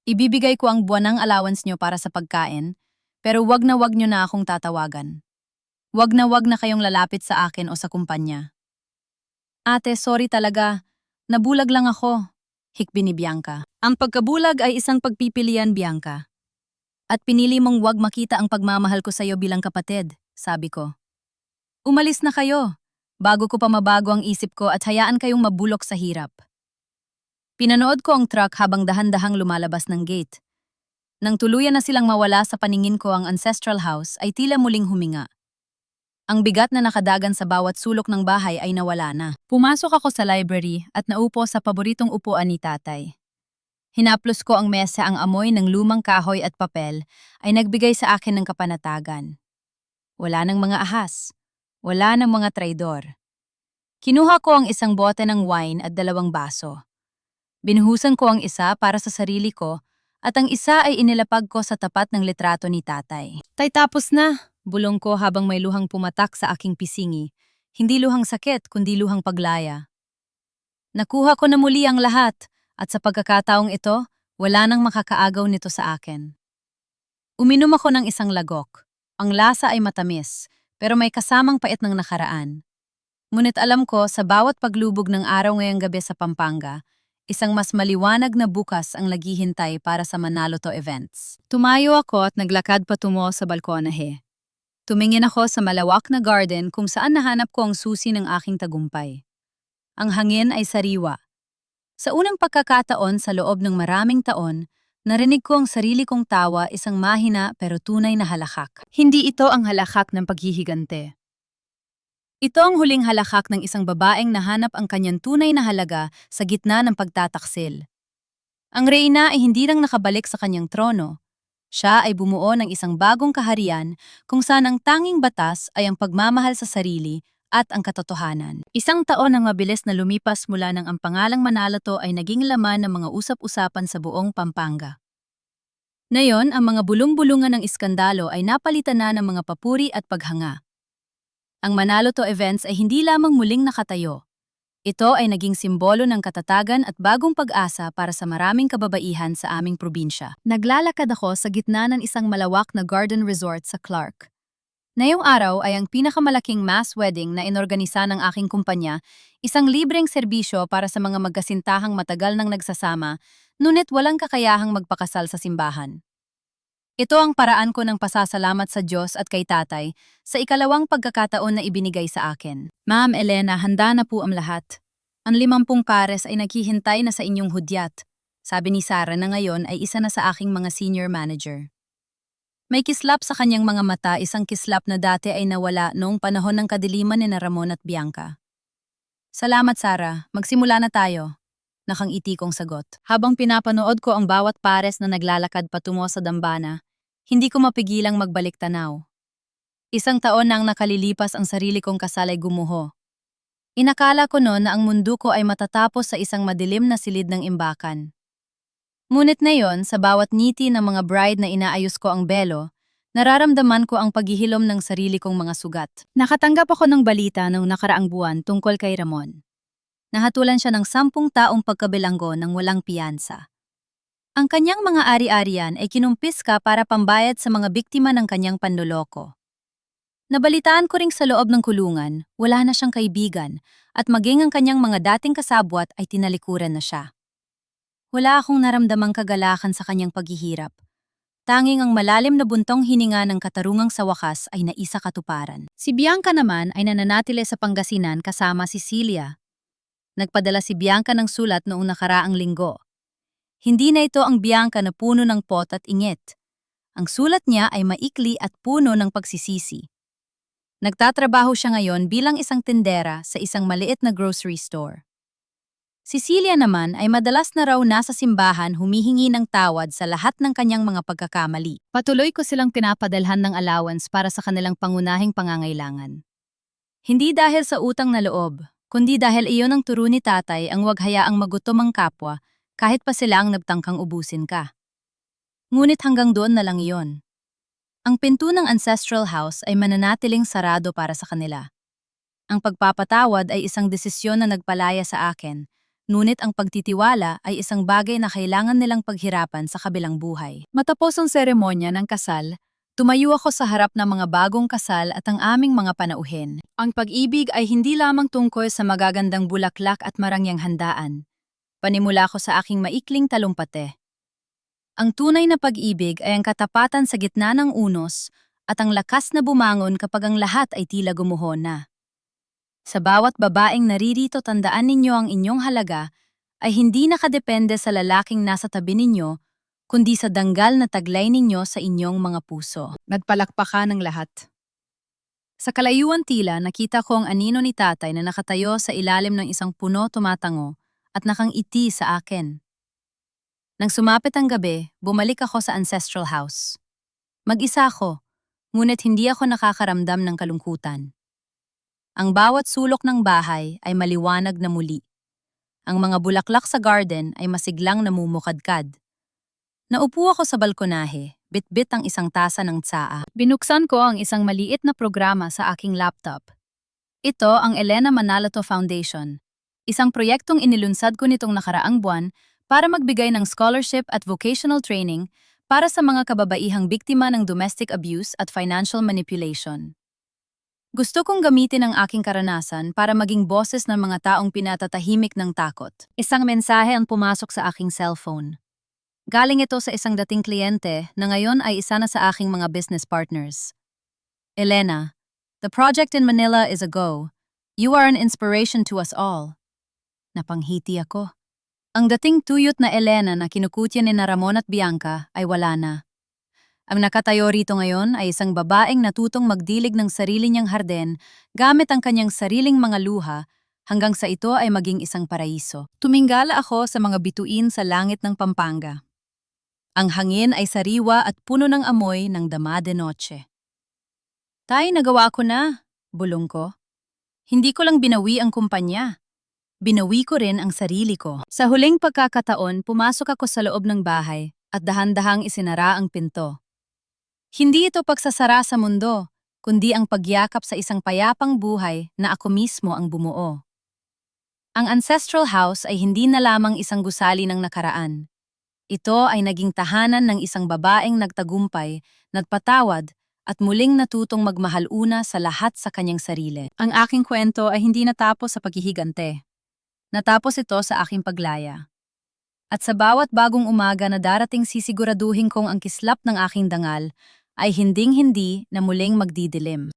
Ibibigay ko ang buwanang allowance nyo para sa pagkain, pero wag na akong tatawagan. Wag na kayong lalapit sa akin o sa kumpanya. Ate, sorry talaga. Nabulag lang ako. Hikbi ni Bianca. Ang pagkabulag ay isang pagpipilian, Bianca. At pinili mong wag makita ang pagmamahal ko sa iyo bilang kapatid, sabi ko. Umalis na kayo, bago ko pa mabago ang isip ko at hayaan kayong mabulok sa hirap. Pinanood ko ang truck habang dahan-dahang lumalabas ng gate. Nang tuluyan na silang mawala sa paningin ko ang ancestral house ay tila muling huminga. Ang bigat na nakadagan sa bawat sulok ng bahay ay nawala na. Pumasok ako sa library at naupo sa paboritong upuan ni tatay. Hinaplos ko ang mesa, ang amoy ng lumang kahoy at papel ay nagbigay sa akin ng kapanatagan. Wala ng mga ahas. Wala ng mga traidor. Kinuha ko ang isang bote ng wine at 2 baso. Binuhusan ko ang isa para sa sarili ko at ang isa ay inilapag ko sa tapat ng litrato ni tatay. Tay, tapos na, bulong ko habang may luhang pumatak sa aking pisingi. Hindi luhang sakit kundi luhang paglaya. Nakuha ko na muli ang lahat at sa pagkakataong ito, wala nang makakaagaw nito sa akin. Uminom ako ng isang lagok. Ang lasa ay matamis, pero may kasamang pait ng nakaraan. Ngunit alam ko sa bawat paglubog ng araw ngayong gabi sa Pampanga, isang mas maliwanag na bukas ang naghihintay para sa Manaloto events. Tumayo ako at naglakad patungo sa balkonahe. Tumingin ako sa malawak na garden kung saan nahanap ko ang susi ng aking tagumpay. Ang hangin ay sariwa. Sa unang pagkakataon sa loob ng maraming taon, narinig ko ang sarili kong tawa, isang mahina pero tunay na halakhak. Hindi ito ang halakhak ng paghihigante. Ito ang huling halakhak ng isang babaeng nahanap ang kanyang tunay na halaga sa gitna ng pagtataksil. Ang reyna ay hindi lang nakabalik sa kanyang trono. Siya ay bumuo ng isang bagong kaharian kung saan ang tanging batas ay ang pagmamahal sa sarili at ang katotohanan. Isang taon ang mabilis na lumipas mula nang ang pangalang Manaloto ay naging laman ng mga usap-usapan sa buong Pampanga. Ngayon, ang mga bulong-bulungan ng iskandalo ay napalitan na ng mga papuri at paghanga. Ang Manaloto events ay hindi lamang muling nakatayo. Ito ay naging simbolo ng katatagan at bagong pag-asa para sa maraming kababaihan sa aming probinsya. Naglalakad ako sa gitna ng isang malawak na garden resort sa Clark. Ngayong araw ay ang pinakamalaking mass wedding na inorganisa ng aking kumpanya, isang libreng serbisyo para sa mga magkasintahang matagal nang nagsasama, ngunit walang kakayahang magpakasal sa simbahan. Ito ang paraan ko ng pasasalamat sa Diyos at kay tatay sa ikalawang pagkakataon na ibinigay sa akin. Ma'am Elena, handa na po ang lahat. Ang 50 pares ay naghihintay na sa inyong hudyat. Sabi ni Sarah na ngayon ay isa na sa aking mga senior manager. May kislap sa kanyang mga mata, isang kislap na dati ay nawala noong panahon ng kadiliman ni Ramon at Bianca. Salamat Sarah, magsimula na tayo. Nakangiti kong sagot. Habang pinapanood ko ang bawat pares na naglalakad patungo sa dambana, hindi ko mapigilang magbalik tanaw. 1 taon nang nakalilipas ang sarili kong kasal ay gumuho. Inakala ko noon na ang mundo ko ay matatapos sa isang madilim na silid ng imbakan. Ngunit ngayon, sa bawat ngiti ng mga bride na inaayos ko ang belo, nararamdaman ko ang paghihilom ng sarili kong mga sugat. Nakatanggap ako ng balita noong nakaraang buwan tungkol kay Ramon. Nahatulan siya ng 10 taong pagkabilanggo ng walang piyansa. Ang kanyang mga ari-arian ay kinumpiska para pambayad sa mga biktima ng kanyang panloloko. Nabalitaan ko ring sa loob ng kulungan, wala na siyang kaibigan at maging ang kanyang mga dating kasabwat ay tinalikuran na siya. Wala akong naramdamang kagalakan sa kanyang paghihirap. Tanging ang malalim na buntong hininga ng katarungang sa wakas ay naisa katuparan. Si Bianca naman ay nananatili sa Pangasinan kasama si Celia. Nagpadala si Bianca ng sulat noong nakaraang linggo. Hindi na ito ang Bianca na puno ng pot at ingit. Ang sulat niya ay maikli at puno ng pagsisisi. Nagtatrabaho siya ngayon bilang isang tindera sa isang maliit na grocery store. Si Celia naman ay madalas na raw nasa simbahan humihingi ng tawad sa lahat ng kanyang mga pagkakamali. Patuloy ko silang pinapadalhan ng allowance para sa kanilang pangunahing pangangailangan. Hindi dahil sa utang na loob, kundi dahil iyon ang turo ni tatay ang huwag hayaang magutom ang kapwa kahit pa sila ang nagtangkang ubusin ka. Ngunit hanggang doon na lang iyon. Ang pinto ng ancestral house ay mananatiling sarado para sa kanila. Ang pagpapatawad ay isang desisyon na nagpalaya sa akin, ngunit ang pagtitiwala ay isang bagay na kailangan nilang paghirapan sa kabilang buhay. Matapos ang seremonya ng kasal, tumayo ako sa harap ng mga bagong kasal at ang aming mga panauhin. Ang pag-ibig ay hindi lamang tungkol sa magagandang bulaklak at marangyang handaan. Panimula ko sa aking maikling talumpate. Ang tunay na pag-ibig ay ang katapatan sa gitna ng unos at ang lakas na bumangon kapag ang lahat ay tila gumuho na. Sa bawat babaeng naririto, tandaan ninyo ang inyong halaga ay hindi nakadepende sa lalaking nasa tabi ninyo, kundi sa danggal na taglay ninyo sa inyong mga puso. Nagpalakpakan ng lahat. Sa kalayuan tila, nakita ko ang anino ni tatay na nakatayo sa ilalim ng isang puno tumatango at nakangiti sa akin. Nang sumapit ang gabi, bumalik ako sa ancestral house. Mag-isa ako, ngunit hindi ako nakakaramdam ng kalungkutan. Ang bawat sulok ng bahay ay maliwanag na muli. Ang mga bulaklak sa garden ay masiglang namumukadkad. Naupo ako sa balkonahe, bitbit ang isang tasa ng tsaa. Binuksan ko ang isang maliit na programa sa aking laptop. Ito ang Elena Manaloto Foundation, isang proyektong inilunsad ko nitong nakaraang buwan para magbigay ng scholarship at vocational training para sa mga kababaihang biktima ng domestic abuse at financial manipulation. Gusto kong gamitin ang aking karanasan para maging boses ng mga taong pinatatahimik ng takot. Isang mensahe ang pumasok sa aking cellphone. Galing ito sa isang dating kliyente na ngayon ay isa na sa aking mga business partners. Elena, the project in Manila is a go. You are an inspiration to us all. Napanghiti ako. Ang dating tuyot na Elena na kinukutya ni Ramon at Bianca ay wala na. Ang nakatayo rito ngayon ay isang babaeng natutong magdilig ng sarili niyang harden gamit ang kanyang sariling mga luha hanggang sa ito ay maging isang paraiso. Tumingala ako sa mga bituin sa langit ng Pampanga. Ang hangin ay sariwa at puno ng amoy ng dama de noche. Tay, nagawa ko na, bulong ko. Hindi ko lang binawi ang kumpanya. Binawi ko rin ang sarili ko. Sa huling pagkakataon, pumasok ako sa loob ng bahay at dahan-dahang isinara ang pinto. Hindi ito pagsasara sa mundo, kundi ang pagyakap sa isang payapang buhay na ako mismo ang bumuo. Ang ancestral house ay hindi na lamang isang gusali ng nakaraan. Ito ay naging tahanan ng isang babaeng nagtagumpay, nagpatawad, at muling natutong magmahal una sa lahat sa kanyang sarili. Ang aking kwento ay hindi natapos sa paghihigante. Natapos ito sa aking paglaya. At sa bawat bagong umaga na darating sisiguraduhin kong ang kislap ng aking dangal ay hinding-hindi na muling magdidilim.